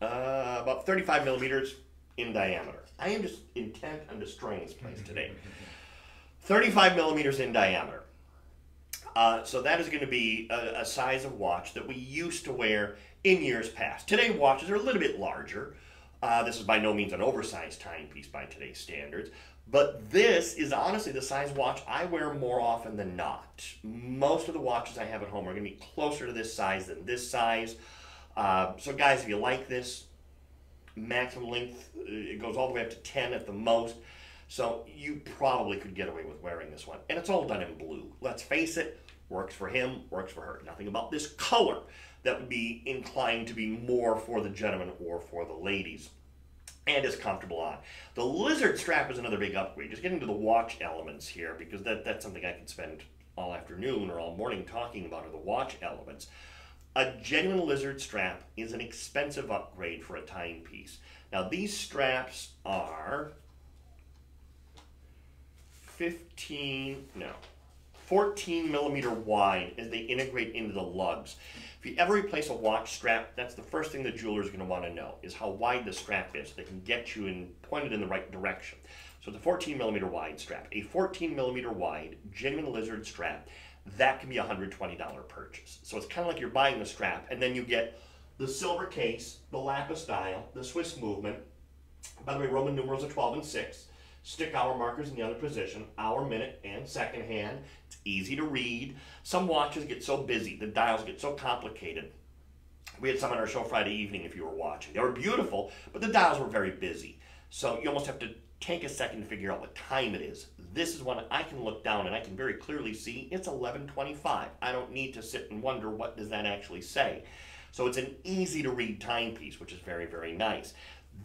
about 35 millimeters in diameter. I am just intent on destroying this place today. 35 millimeters in diameter. So that is going to be a size of watch that we used to wear in years past. Today watches are a little bit larger. This is by no means an oversized timepiece by today's standards. But this is honestly the size watch I wear more often than not. Most of the watches I have at home are going to be closer to this size than this size. So guys, if you like this, maximum length, it goes all the way up to 10 at the most. So you probably could get away with wearing this one. And it's all done in blue. Let's face it, works for him, works for her. Nothing about this color that would be inclined to be more for the gentleman or for the ladies. And is comfortable on. The lizard strap is another big upgrade. Just getting to the watch elements here, because that's something I can spend all afternoon or all morning talking about, are the watch elements. A genuine lizard strap is an expensive upgrade for a timepiece. Now these straps are 14 millimeter wide as they integrate into the lugs. If you ever replace a watch strap, that's the first thing the jeweler is going to want to know, is how wide the strap is so they can get you and point it in the right direction. So it's a 14 millimeter wide strap. A 14 millimeter wide genuine lizard strap, that can be a $120 purchase. So it's kind of like you're buying the strap, and then you get the silver case, the lapis dial, the Swiss movement. By the way, Roman numerals are 12 and 6. Stick hour markers in the other position, hour, minute, and second hand. It's easy to read. Some watches get so busy, the dials get so complicated. We had some on our show Friday evening if you were watching. They were beautiful, but the dials were very busy. So you almost have to take a second to figure out what time it is. This is one I can look down and I can very clearly see it's 11:25. I don't need to sit and wonder what does that actually say. So it's an easy to read timepiece, which is very, very nice.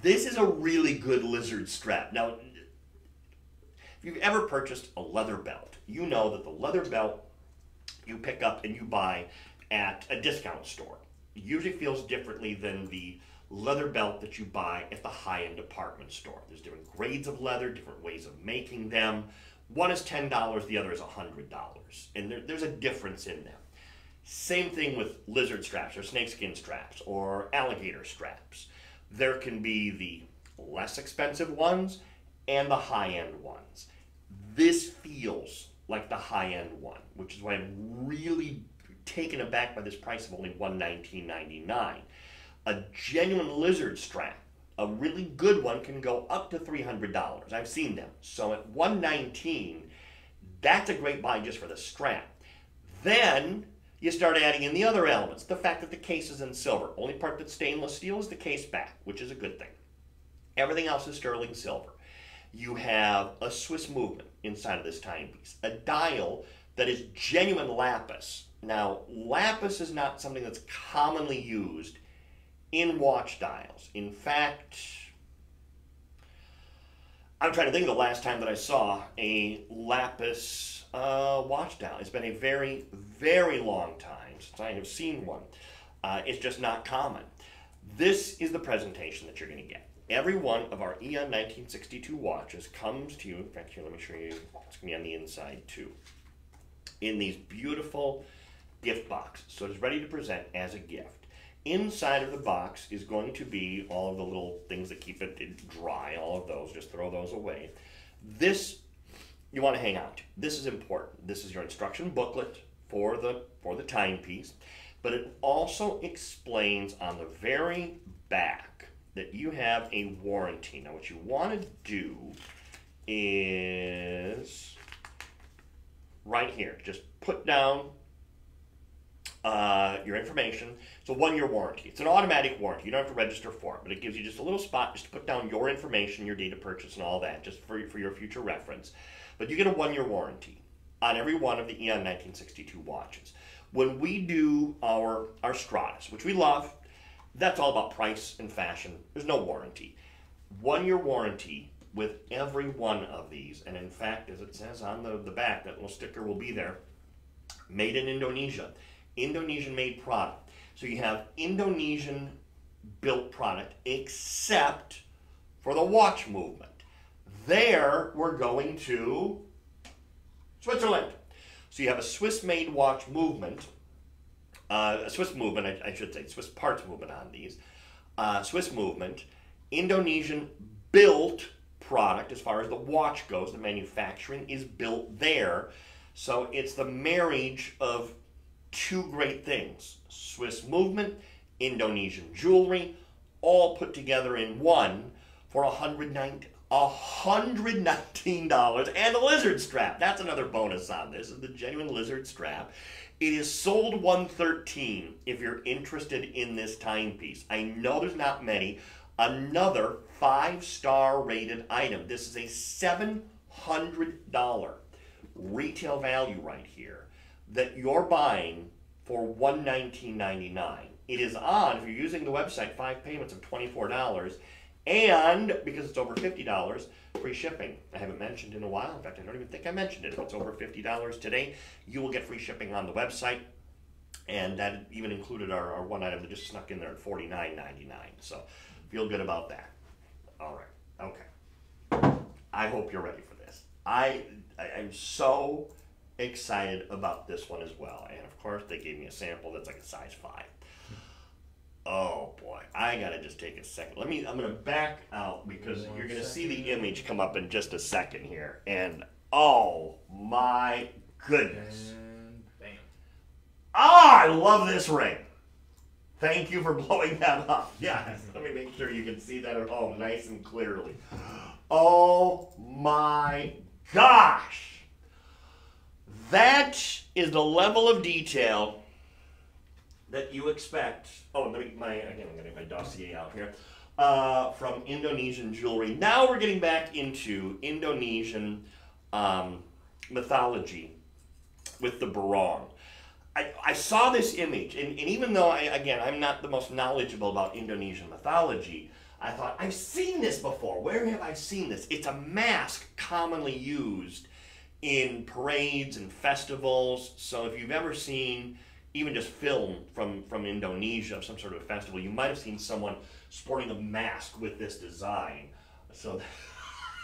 This is a really good lizard strap. Now, if you've ever purchased a leather belt, you know that the leather belt you pick up and you buy at a discount store usually feels differently than the leather belt that you buy at the high-end department store. There's different grades of leather, different ways of making them. One is $10, the other is $100, and there's a difference in them. Same thing with lizard straps or snakeskin straps or alligator straps. There can be the less expensive ones and the high-end ones. This feels like the high-end one, which is why I'm really taken aback by this price of only $119.99. A genuine lizard strap, a really good one, can go up to $300. I've seen them. So at $119, that's a great buy just for the strap. Then you start adding in the other elements. The fact that the case is in silver. Only part that's stainless steel is the case back, which is a good thing. Everything else is sterling silver. You have a Swiss movement inside of this timepiece. A dial that is genuine lapis. Now, lapis is not something that's commonly used in watch dials. In fact, I'm trying to think of the last time that I saw a lapis watch dial. It's been a very, very long time since I have seen one. It's just not common. This is the presentation that you're going to get. Every one of our Aeon 1962 watches comes to you, in fact, here, let me show you, it's going to be on the inside too, in these beautiful gift boxes. So it's ready to present as a gift. Inside of the box is going to be all of the little things that keep it dry, all of those, just throw those away. This, you want to hang on to. This is important. This is your instruction booklet for the timepiece, but it also explains on the very back that you have a warranty. Now what you want to do is right here, just put down your information. It's a 1-year warranty. It's an automatic warranty. You don't have to register for it, but it gives you just a little spot just to put down your information, your date of purchase and all that, just for your future reference. But you get a 1-year warranty on every one of the Aeon 1962 watches. When we do our Stratus, which we love, that's all about price and fashion. There's no warranty. 1-year warranty with every one of these. And in fact, as it says on the back, that little sticker will be there, made in Indonesia. Indonesian made product. So you have Indonesian built product except for the watch movement. There we're going to Switzerland. So you have a Swiss made watch movement, a Swiss movement, I should say, Swiss parts movement on these. Swiss Movement, Indonesian built product as far as the watch goes. The manufacturing is built there. So it's the marriage of two great things. Swiss Movement, Indonesian jewelry, all put together in one for $119, and a lizard strap. That's another bonus on this, is the genuine lizard strap. It is sold $113 if you're interested in this timepiece. I know there's not many. Another 5-star rated item. This is a $700 retail value right here that you're buying for $119.99. It is on, if you're using the website, 5 payments of $24. And because it's over $50, free shipping. I haven't mentioned in a while. In fact, I don't even think I mentioned it. If it's over $50 today, you will get free shipping on the website. And that even included our one item that just snuck in there at $49.99. So feel good about that. All right. Okay. I hope you're ready for this. I'm so excited about this one as well. And of course, they gave me a sample that's like a size 5. Oh boy, I gotta just take a second. I'm gonna back out because you're gonna see the image come up in just a second here. And oh my goodness. And bam. Ah, I love this ring. Thank you for blowing that up. Yes, let me make sure you can see that at home nice and clearly. Oh my gosh. That is the level of detail that you expect. Oh, I'm getting my dossier out here. From Indonesian jewelry. Now we're getting back into Indonesian mythology with the barong. I saw this image, and even though, I'm not the most knowledgeable about Indonesian mythology, I thought, I've seen this before. Where have I seen this? It's a mask commonly used in parades and festivals. So if you've ever seen even just film from Indonesia, some sort of festival, you might have seen someone sporting a mask with this design. So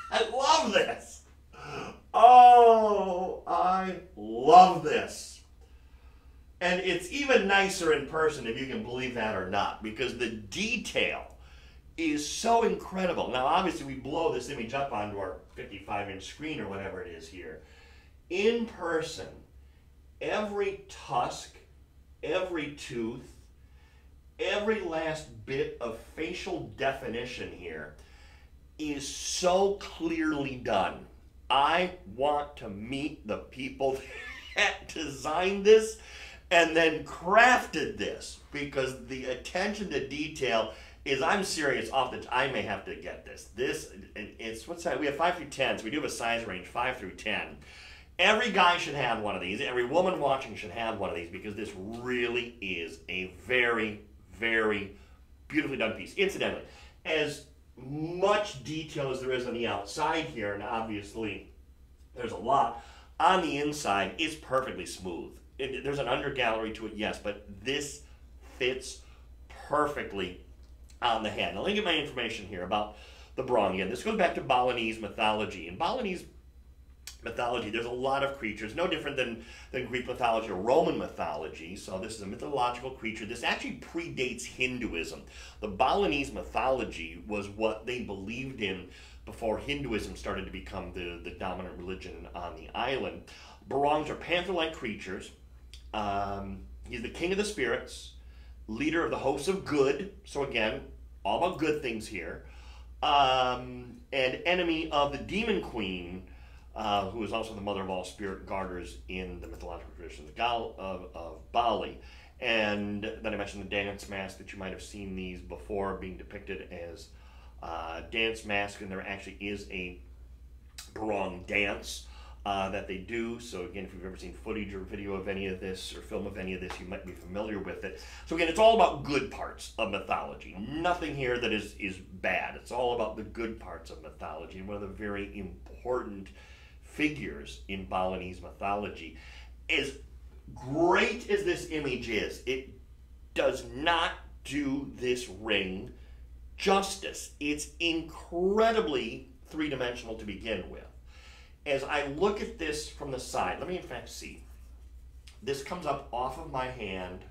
I love this. Oh, I love this. And it's even nicer in person, if you can believe that or not, because the detail is so incredible. Now, obviously, we blow this image up onto our 55-inch screen or whatever it is here. In person, every tusk, every tooth, every last bit of facial definition here is so clearly done. I want to meet the people that designed this and then crafted this, because the attention to detail is, I'm serious, I may have to get this. It's, what size? We have 5 through 10, so we do have a size range, 5 through 10. Every guy should have one of these. Every woman watching should have one of these, because this really is a very, very beautifully done piece. Incidentally, as much detail as there is on the outside here, and obviously there's a lot, on the inside, it's perfectly smooth. There's an under gallery to it, yes, but this fits perfectly on the hand. Now, let me get my information here about the barong again. This goes back to Balinese mythology. In Balinese mythology, there's a lot of creatures, no different than Greek mythology or Roman mythology. So this is a mythological creature. This actually predates Hinduism. The Balinese mythology was what they believed in before Hinduism started to become the dominant religion on the island. Barongs are panther-like creatures. He's the king of the spirits, leader of the hosts of good. So again, all about good things here. And enemy of the demon queen, who is also the mother of all spirit guarders in the mythological tradition of Bali. And then I mentioned the dance mask, that you might have seen these before being depicted as dance mask, and there actually is a barong dance that they do. So again, if you've ever seen footage or video of any of this or film of any of this, you might be familiar with it. So again, it's all about good parts of mythology. Nothing here that is bad. It's all about the good parts of mythology, and one of the very important figures in Balinese mythology. As great as this image is, it does not do this ring justice. It's incredibly three-dimensional to begin with. As I look at this from the side, let me in fact see. This comes up off of my hand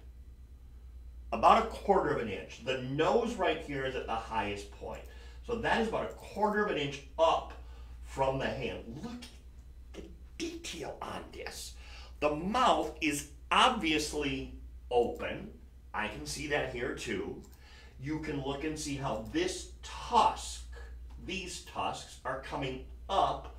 about 1/4 of an inch. The nose right here is at the highest point. So that is about 1/4 of an inch up from the hand. Look at the detail on this. The mouth is obviously open. I can see that here too. You can look and see how this tusk, these tusks are coming up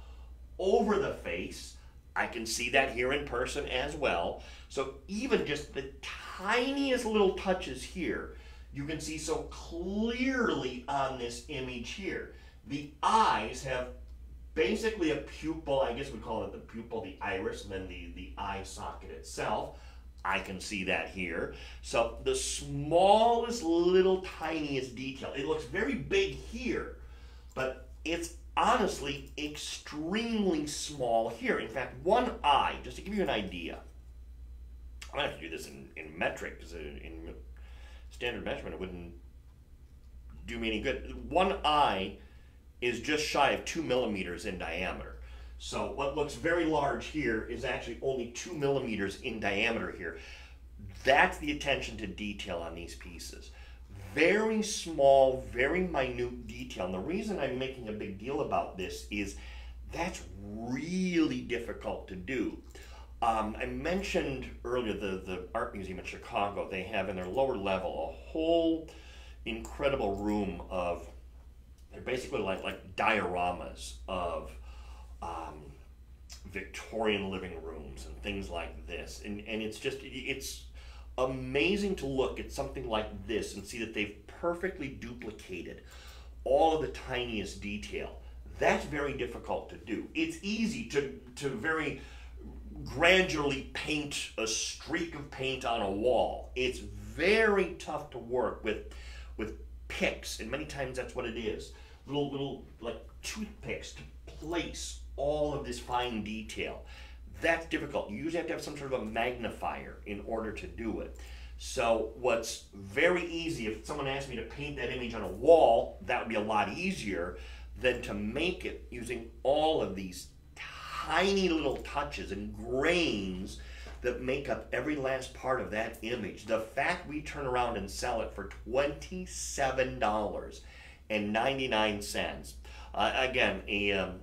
over the face. I can see that here in person as well. So even just the tiniest little touches here, you can see so clearly on this image here. The eyes have basically a pupil, I guess we call it the pupil, the iris, and then the eye socket itself. I can see that here. So the smallest little tiniest detail. It looks very big here, but it's honestly extremely small here. In fact, one eye, just to give you an idea, I'm gonna have to do this in metric, because in standard measurement it wouldn't do me any good. One eye is just shy of 2 millimeters in diameter. So what looks very large here is actually only 2 millimeters in diameter here. That's the attention to detail on these pieces. Very small, very minute detail. And the reason I'm making a big deal about this is that's really difficult to do. I mentioned earlier the Art Museum in Chicago. They have in their lower level a whole incredible room of, they're basically like dioramas of Victorian living rooms and things like this. And it's amazing to look at something like this and see that they've perfectly duplicated all of the tiniest detail. That's very difficult to do. It's easy to very gradually paint a streak of paint on a wall. It's very tough to work with picks, and many times that's what it is. Little like toothpicks to place all of this fine detail. That's difficult. You usually have to have some sort of a magnifier in order to do it. So what's very easy, if someone asked me to paint that image on a wall, that would be a lot easier than to make it using all of these tiny little touches and grains that make up every last part of that image. The fact we turn around and sell it for $27.99. Again, a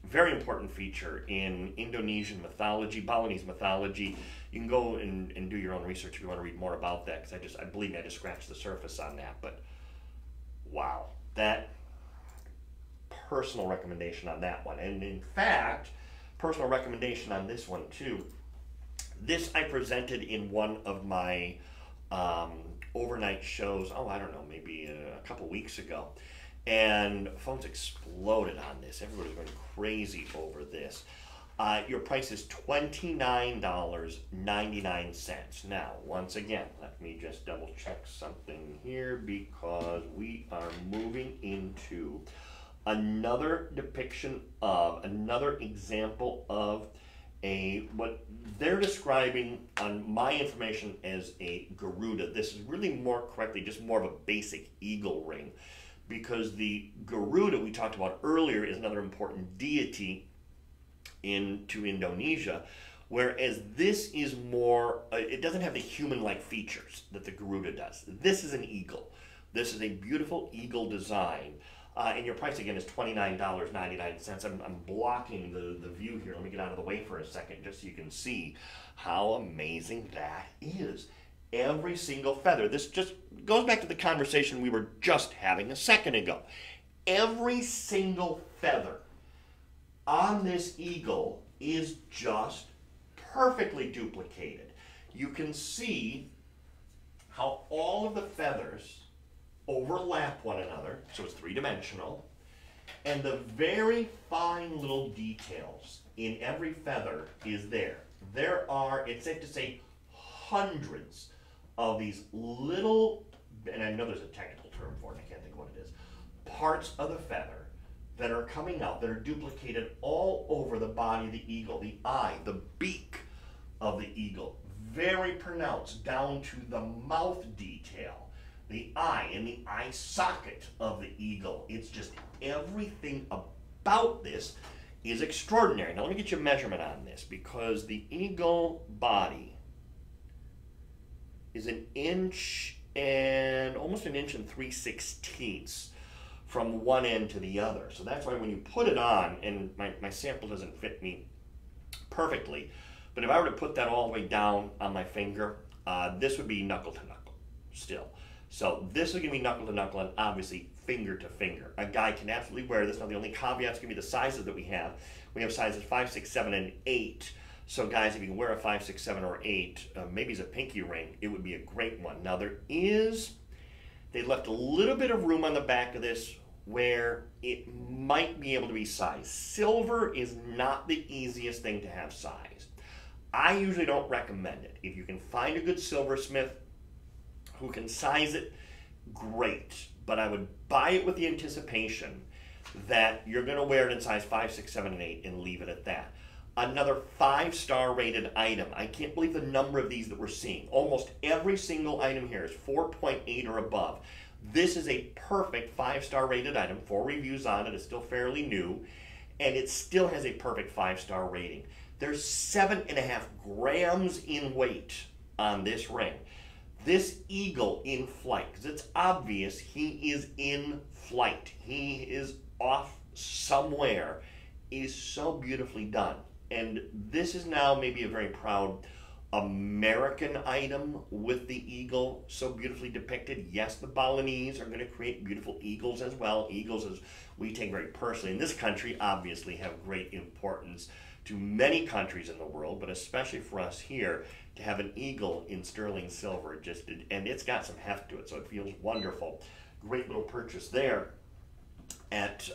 very important feature in Indonesian mythology, Balinese mythology. You can go and do your own research if you want to read more about that, because I believe I just scratched the surface on that. But wow, that personal recommendation on that one. And in fact, personal recommendation on this one too. This I presented in one of my overnight shows, I don't know, maybe a couple weeks ago. And phones exploded on this. Everybody's going crazy over this. Your price is $29.99. Now, once again, let me just double check something here, because we are moving into another depiction of, another example of what they're describing on my information as a Garuda. This is really more correctly just more of a basic eagle ring, because the Garuda we talked about earlier is another important deity into Indonesia, whereas this is more, it doesn't have the human-like features that the Garuda does. This is an eagle. This is a beautiful eagle design. And your price again is $29.99. I'm blocking the view here. Let me get out of the way for a second just so you can see how amazing that is. Every single feather. This just goes back to the conversation we were just having a second ago. Every single feather on this eagle is just perfectly duplicated. You can see how all of the feathers overlap one another, so it's three-dimensional, and the very fine little details in every feather is there. There are, it's safe to say, hundreds of these little, and I know there's a technical term for it, I can't think of what it is, parts of the feather that are coming out, that are duplicated all over the body of the eagle, the eye, the beak of the eagle, very pronounced down to the mouth detail, the eye and the eye socket of the eagle. It's just everything about this is extraordinary. Now let me get you a measurement on this, because the eagle body is an inch and almost an inch and 3/16 from one end to the other. So that's why when you put it on, and my sample doesn't fit me perfectly, but if I were to put that all the way down on my finger, this would be knuckle to knuckle still. So this is going to be knuckle to knuckle and obviously finger to finger. A guy can absolutely wear this. Now the only caveat is going to be the sizes that we have. We have sizes 5, 6, 7, and 8. So guys, if you can wear a 5, 6, 7, or 8, maybe it's a pinky ring, it would be a great one. Now they left a little bit of room on the back of this where it might be able to be sized. Silver is not the easiest thing to have sized. I usually don't recommend it. If you can find a good silversmith who can size it, great. But I would buy it with the anticipation that you're going to wear it in size 5, 6, 7, and 8 and leave it at that. Another 5-star rated item. I can't believe the number of these that we're seeing. Almost every single item here is 4.8 or above. This is a perfect 5-star rated item. 4 reviews on it. It's still fairly new. And it still has a perfect 5-star rating. There's 7.5 grams in weight on this ring. This eagle in flight, because it's obvious he is in flight. He is off somewhere. Is so beautifully done. And this is now maybe a very proud American item with the eagle so beautifully depicted. Yes, the Balinese are going to create beautiful eagles as well. Eagles, as we take very personally in this country, obviously have great importance to many countries in the world, but especially for us here, to have an eagle in sterling silver, and it's got some heft to it, so it feels wonderful. Great little purchase there at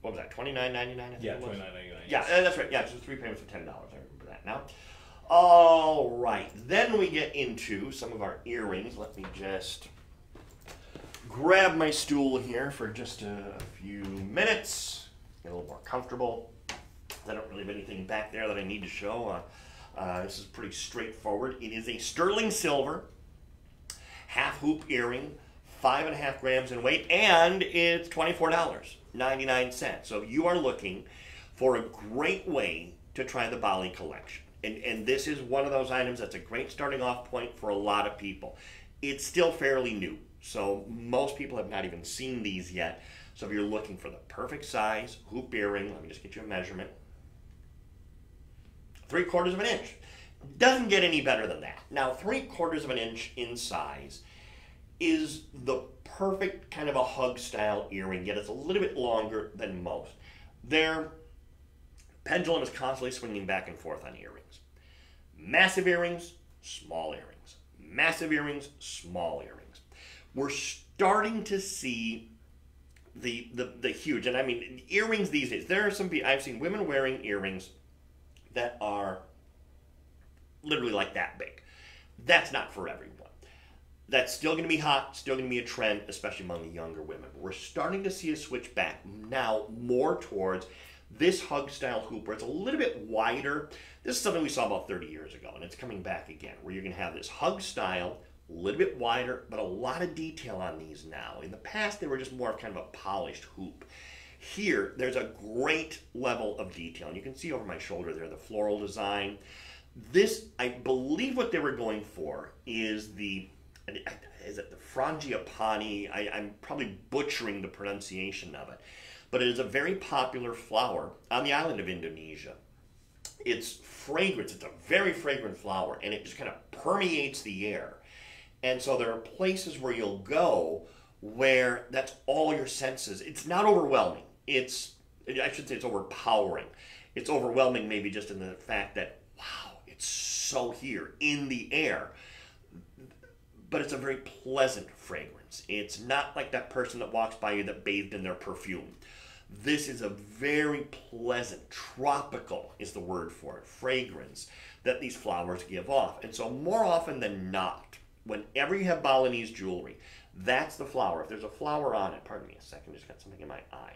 what was that, $29.99? Yeah, $29.99. Yeah, that's right. Yeah, so 3 payments of $10. I remember that now. All right, then we get into some of our earrings. Let me just grab my stool here for just a few minutes, get a little more comfortable. I don't really have anything back there that I need to show. This is pretty straightforward. It is a sterling silver half hoop earring, 5.5 grams in weight, and it's $24.99. So you are looking for a great way to try the Bali collection. And this is one of those items that's a great starting off point for a lot of people. It's still fairly new, so most people have not even seen these yet. So if you're looking for the perfect size hoop earring, let me just get you a measurement. 3/4 of an inch. Doesn't get any better than that. Now, 3/4 of an inch in size is the perfect kind of a hug style earring, yet it's a little bit longer than most. Their pendulum is constantly swinging back and forth on earrings. Massive earrings, small earrings. Massive earrings, small earrings. We're starting to see the huge, and I mean earrings these days. There are some people, I've seen women wearing earrings that are literally like that big. That's not for everyone. That's still going to be hot, still going to be a trend, especially among the younger women. We're starting to see a switch back now more towards this hug style hoop where it's a little bit wider. This is something we saw about 30 years ago, and it's coming back again, where you're going to have this hug style, a little bit wider, but a lot of detail on these now. In the past, they were just more of kind of a polished hoop. Here, there's a great level of detail, and you can see over my shoulder there the floral design. This, I believe what they were going for is is it the Frangipani? I'm probably butchering the pronunciation of it, but it is a very popular flower on the island of Indonesia. It's fragrance, it's a very fragrant flower, and it just kind of permeates the air. And so there are places where you'll go where that's all your senses. It's not overwhelming. I should say it's overpowering. It's overwhelming maybe just in the fact that, wow, it's so here in the air. But it's a very pleasant fragrance. It's not like that person that walks by you that bathed in their perfume. This is a very pleasant, tropical is the word for it, fragrance that these flowers give off. And so more often than not, whenever you have Balinese jewelry, that's the flower. If there's a flower on it, pardon me a second, just got something in my eye.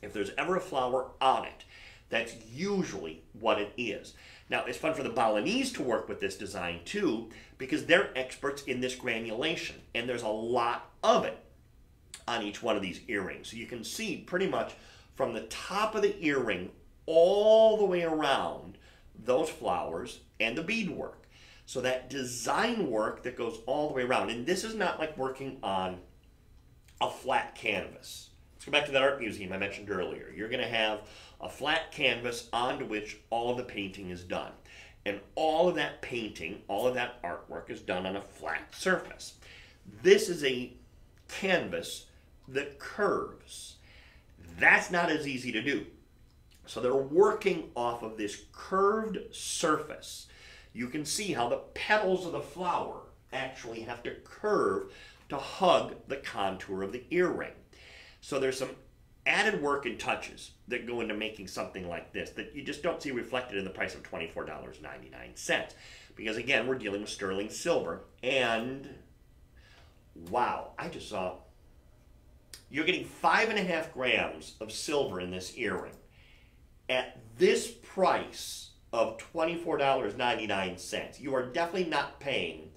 If there's ever a flower on it, that's usually what it is. Now, it's fun for the Balinese to work with this design too, because they're experts in this granulation, and there's a lot of it on each one of these earrings. So you can see pretty much from the top of the earring all the way around those flowers and the beadwork. So that design work that goes all the way around, and this is not like working on a flat canvas. Let's go back to that art museum I mentioned earlier. You're going to have a flat canvas onto which all of the painting is done. And all of that painting, all of that artwork is done on a flat surface. This is a canvas that curves. That's not as easy to do. So they're working off of this curved surface. You can see how the petals of the flower actually have to curve to hug the contour of the earring. So there's some added work and touches that go into making something like this that you just don't see reflected in the price of $24.99. Because again, we're dealing with sterling silver, and wow, I just saw you're getting 5.5 grams of silver in this earring at this price of $24.99. You are definitely not paying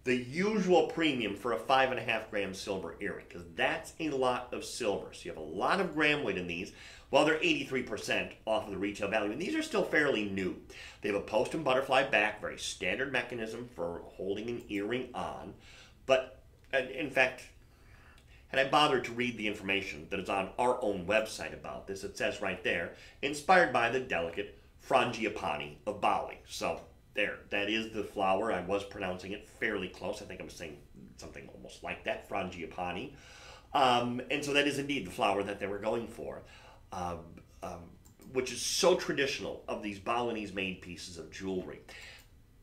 the usual premium for a 5.5 gram silver earring, because that's a lot of silver. So you have a lot of gram weight in these. Well, they're 83% off of the retail value, and these are still fairly new. They have a post and butterfly back, very standard mechanism for holding an earring on. But in fact, had I bothered to read the information that is on our own website about this, it says right there, inspired by the delicate Frangipani of Bali. So there, that is the flower. I was pronouncing it fairly close. I think I was saying something almost like that, Frangipani. And so that is indeed the flower that they were going for, which is so traditional of these Balinese-made pieces of jewelry.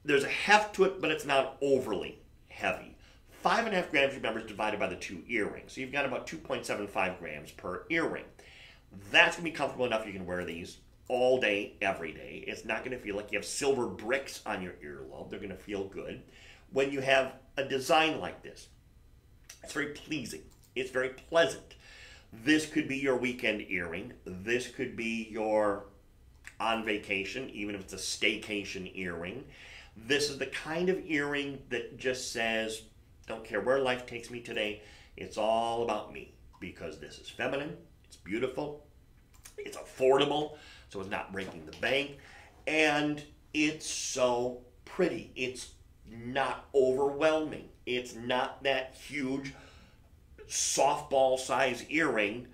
There's a heft to it, but it's not overly heavy. 5.5 grams, remember, is divided by the 2 earrings. So you've got about 2.75 grams per earring. That's going to be comfortable enough you can wear these all day, every day. It's not going to feel like you have silver bricks on your earlobe. They're going to feel good. When you have a design like this, it's very pleasing. It's very pleasant. This could be your weekend earring. This could be your on vacation, even if it's a staycation earring. This is the kind of earring that just says, don't care where life takes me today, it's all about me. Because this is feminine, it's beautiful, it's affordable, so it's not breaking the bank, and it's so pretty. It's not overwhelming. It's not that huge softball size earring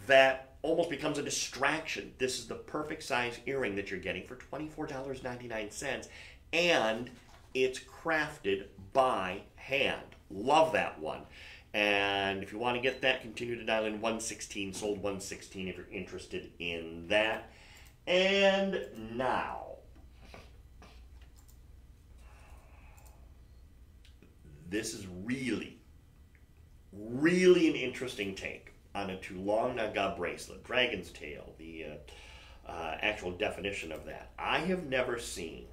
that almost becomes a distraction. This is the perfect size earring that you're getting for $24.99, and it's crafted by hand. Love that one. And if you want to get that, continue to dial in 116, sold 116 if you're interested in that. And now, this is really an interesting take on a Tulong Naga bracelet. Dragon's tail, the actual definition of that. I have never seen,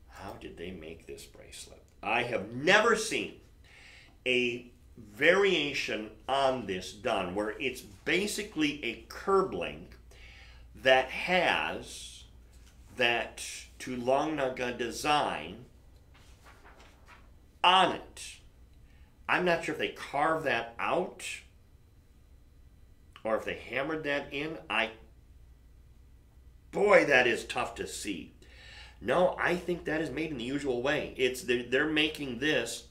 how did they make this bracelet? I have never seen a variation on this done where it's basically a curb link that has that Tulong Naga design on it. I'm not sure if they carved that out or if they hammered that in. Boy, that is tough to see. No, I think that is made in the usual way. They're making this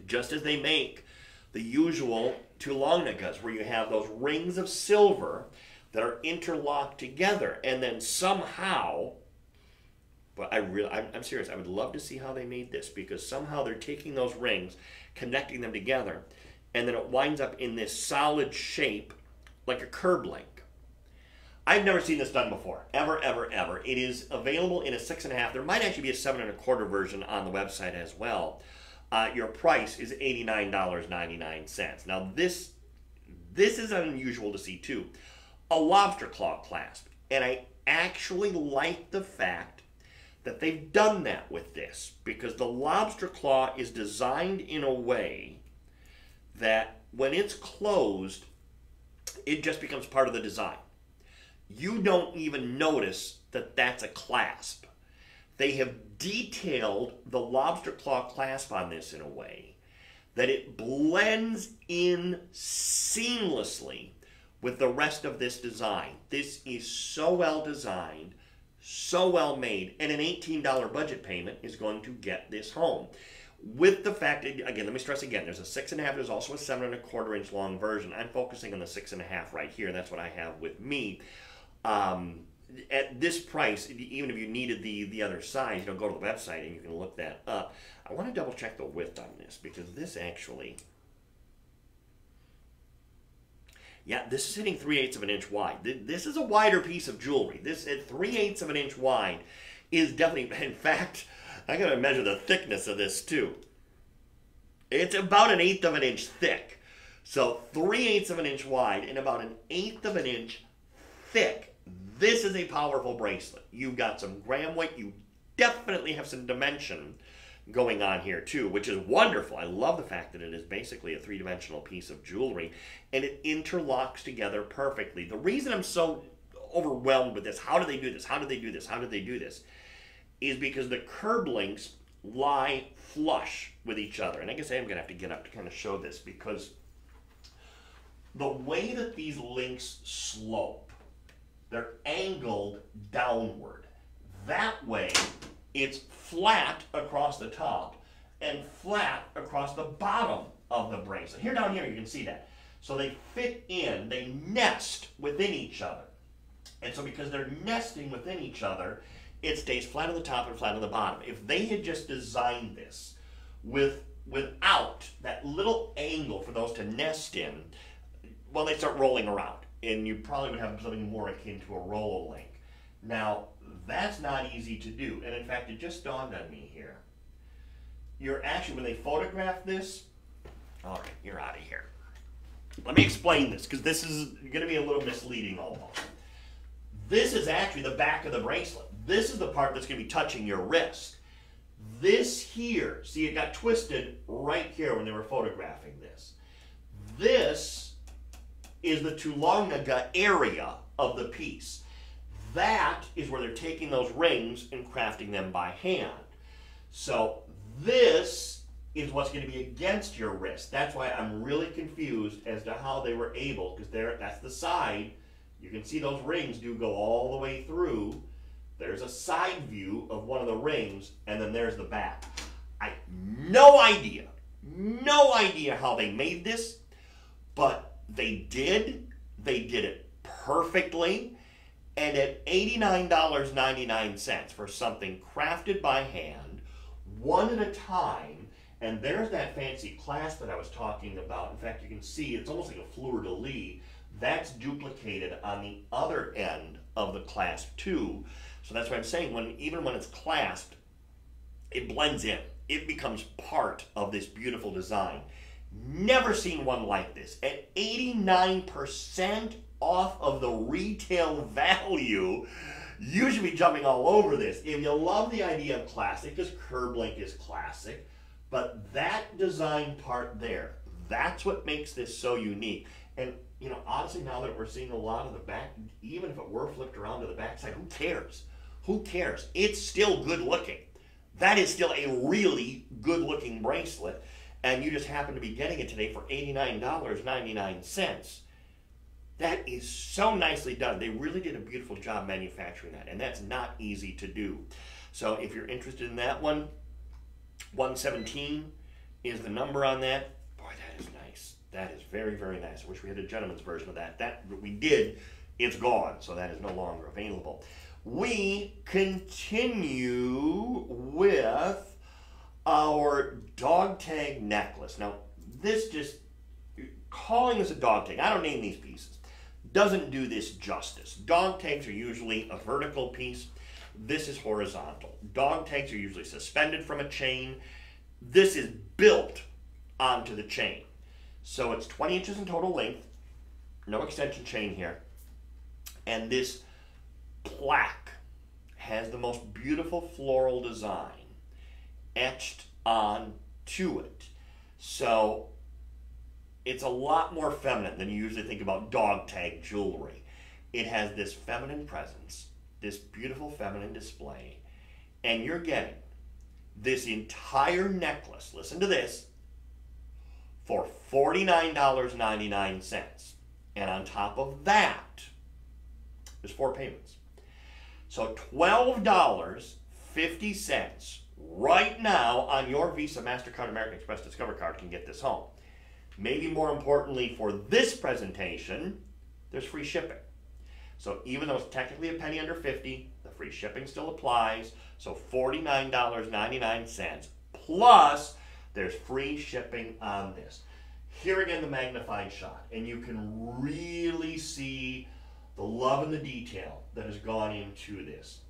just as they make the usual Tulong Nagas, where you have those rings of silver that are interlocked together, and then somehow, but I'm serious, I would love to see how they made this, because somehow they're taking those rings, connecting them together, and then it winds up in this solid shape like a curb link. I've never seen this done before, ever, ever, ever. It is available in a 6.5. There might actually be a 7.25 version on the website as well. Your price is $89.99. Now this is unusual to see too. A lobster claw clasp. And I actually like the fact that they've done that with this, because the lobster claw is designed in a way that when it's closed, it just becomes part of the design. You don't even notice that that's a clasp. They have detailed the lobster claw clasp on this in a way that it blends in seamlessly with the rest of this design. This is so well designed, so well made, and an $18 budget payment is going to get this home. With the fact that, again, let me stress again, there's a 6.5, there's also a 7.25 inch long version. I'm focusing on the 6.5 right here. That's what I have with me. At this price, even if you needed the other size, go to the website and you can look that up. I want to double check the width on this, because this actually, yeah, this is hitting 3/8 of an inch wide. This is a wider piece of jewelry. This at 3/8 of an inch wide is definitely, in fact, I gotta measure the thickness of this too. It's about 1/8 of an inch thick. So 3/8 of an inch wide and about 1/8 of an inch thick. This is a powerful bracelet. You've got some gram weight. You definitely have some dimension going on here too, which is wonderful. I love the fact that it is basically a three-dimensional piece of jewelry, and it interlocks together perfectly. The reason I'm so overwhelmed with this, how do they do this? How do they do this? How do they do this? Is because the curb links lie flush with each other. And I guess I am going to have to get up to kind of show this, because the way that these links slope, they're angled downward. That way, it's flat across the top and flat across the bottom of the bracelet. Here, down here, you can see that. So they fit in, they nest within each other. And so because they're nesting within each other, it stays flat on the top and flat on the bottom. If they had just designed this without that little angle for those to nest in, well, they start rolling around, and you probably would have something more akin to a roll link. Now, that's not easy to do, and in fact, it just dawned on me here. You're actually, when they photograph this, all right, you're out of here. Let me explain this, because this is going to be a little misleading almost. This is actually the back of the bracelet. This is the part that's going to be touching your wrist. This here, see, it got twisted right here when they were photographing this. This is the Tuolunga area of the piece. That is where they're taking those rings and crafting them by hand. So this is what's going to be against your wrist. That's why I'm really confused as to how they were able, because that's the side. You can see those rings do go all the way through. There's a side view of one of the rings, and then there's the back. I have no idea how they made this, but they did. They did it perfectly. And at $89.99 for something crafted by hand, one at a time, and there's that fancy clasp that I was talking about. In fact, you can see it's almost like a fleur-de-lis. That's duplicated on the other end of the clasp too. So that's what I'm saying, even when it's clasped, it blends in. It becomes part of this beautiful design. Never seen one like this. At 89% off of the retail value, you should be jumping all over this. If you love the idea of classic, because Curb Link is classic, but that design part there, that's what makes this so unique. And honestly, now that we're seeing a lot of the back, even if it were flipped around to the backside, who cares? Who cares? It's still good looking. That is still a really good looking bracelet, and you just happen to be getting it today for $89.99. That is so nicely done. They really did a beautiful job manufacturing that, and that's not easy to do. So if you're interested in that one, 117 is the number on that. Boy, that is nice. That is very, very nice. I wish we had a gentleman's version of that. That we did, it's gone, so that is no longer available. We continue with our dog tag necklace. Now, this just, calling this a dog tag, I don't name these pieces, doesn't do this justice. Dog tags are usually a vertical piece. This is horizontal. Dog tags are usually suspended from a chain. This is built onto the chain. So it's 20 inches in total length, no extension chain here. And this plaque has the most beautiful floral design etched onto it. So it's a lot more feminine than you usually think about dog tag jewelry. It has this feminine presence, this beautiful feminine display, and you're getting this entire necklace, listen to this, for $49.99. And on top of that, there's 4 payments. So $12.50 right now on your Visa, MasterCard, American Express, Discover card can get this home. Maybe more importantly for this presentation, there's free shipping. So even though it's technically a penny under 50, the free shipping still applies. So $49.99 plus there's free shipping on this. Here again, the magnified shot, and you can really see the love and the detail that has gone into this.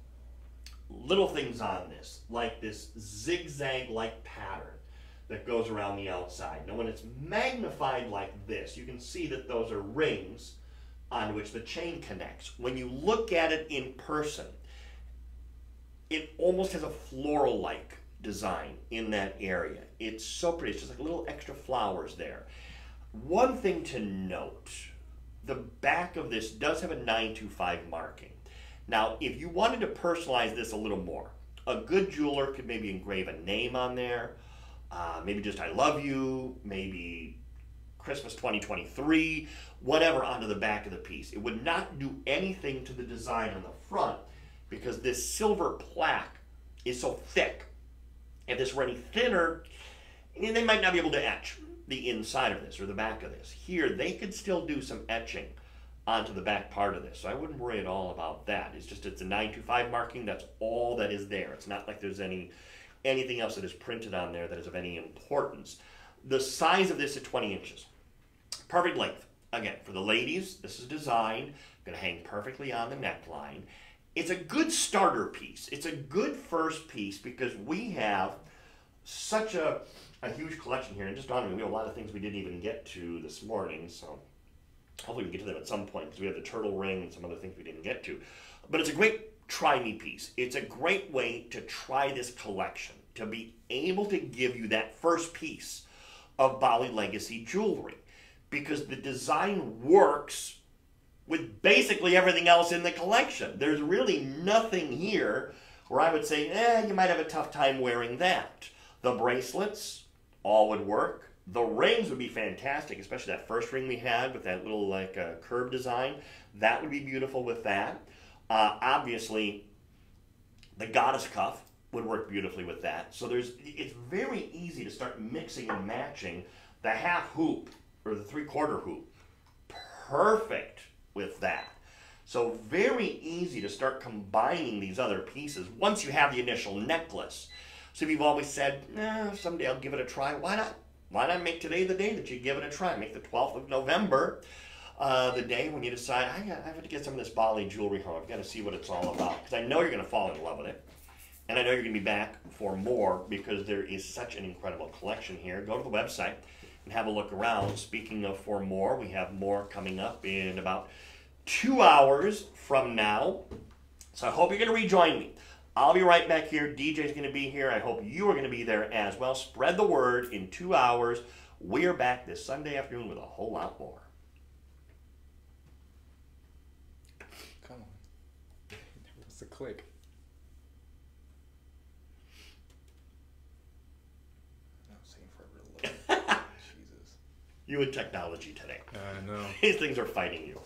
Little things on this, like this zigzag-like pattern that goes around the outside. Now when it's magnified like this, you can see that those are rings on which the chain connects. When you look at it in person, it almost has a floral-like design in that area. It's so pretty. It's just like little extra flowers there. One thing to note, the back of this does have a 925 marking. Now, if you wanted to personalize this a little more, a good jeweler could maybe engrave a name on there, maybe just I love you, maybe Christmas 2023, whatever onto the back of the piece. It would not do anything to the design on the front because this silver plaque is so thick. If this were any thinner, they might not be able to etch the inside of this or the back of this. Here, they could still do some etching onto the back part of this. So I wouldn't worry at all about that. It's just it's a 925 marking. That's all that is there. It's not like there's anything else that is printed on there that is of any importance. The size of this is 20 inches. Perfect length. Again, for the ladies, this is designed, going to hang perfectly on the neckline. It's a good starter piece. It's a good first piece because we have such a huge collection here. And just on me, we have a lot of things we didn't even get to this morning, so hopefully we can get to them at some point because we have the turtle ring and some other things we didn't get to. But it's a great try-me piece. It's a great way to try this collection, to be able to give you that first piece of Bali Legacy jewelry because the design works with basically everything else in the collection. There's really nothing here where I would say, you might have a tough time wearing that. The bracelets all would work. The rings would be fantastic, especially that first ring we had with that little like curved design. That would be beautiful with that. Obviously, the goddess cuff would work beautifully with that. So it's very easy to start mixing and matching the half hoop or the 3/4 hoop. Perfect with that. So very easy to start combining these other pieces once you have the initial necklace. So we've always said, someday I'll give it a try. Why not? Why not make today the day that you give it a try? Make the 12th of November the day when you decide, I have to get some of this Bali jewelry home. I've got to see what it's all about. Because I know you're going to fall in love with it. And I know you're going to be back for more because there is such an incredible collection here. Go to the website and have a look around. Speaking of for more, we have more coming up in about 2 hours from now. So I hope you're going to rejoin me. I'll be right back here. DJ's going to be here. I hope you are going to be there as well. Spread the word. In 2 hours, we're back this Sunday afternoon with a whole lot more. Come on. What's the click? I'm saying for a real look. Jesus. You and technology today. I know. These things are fighting you.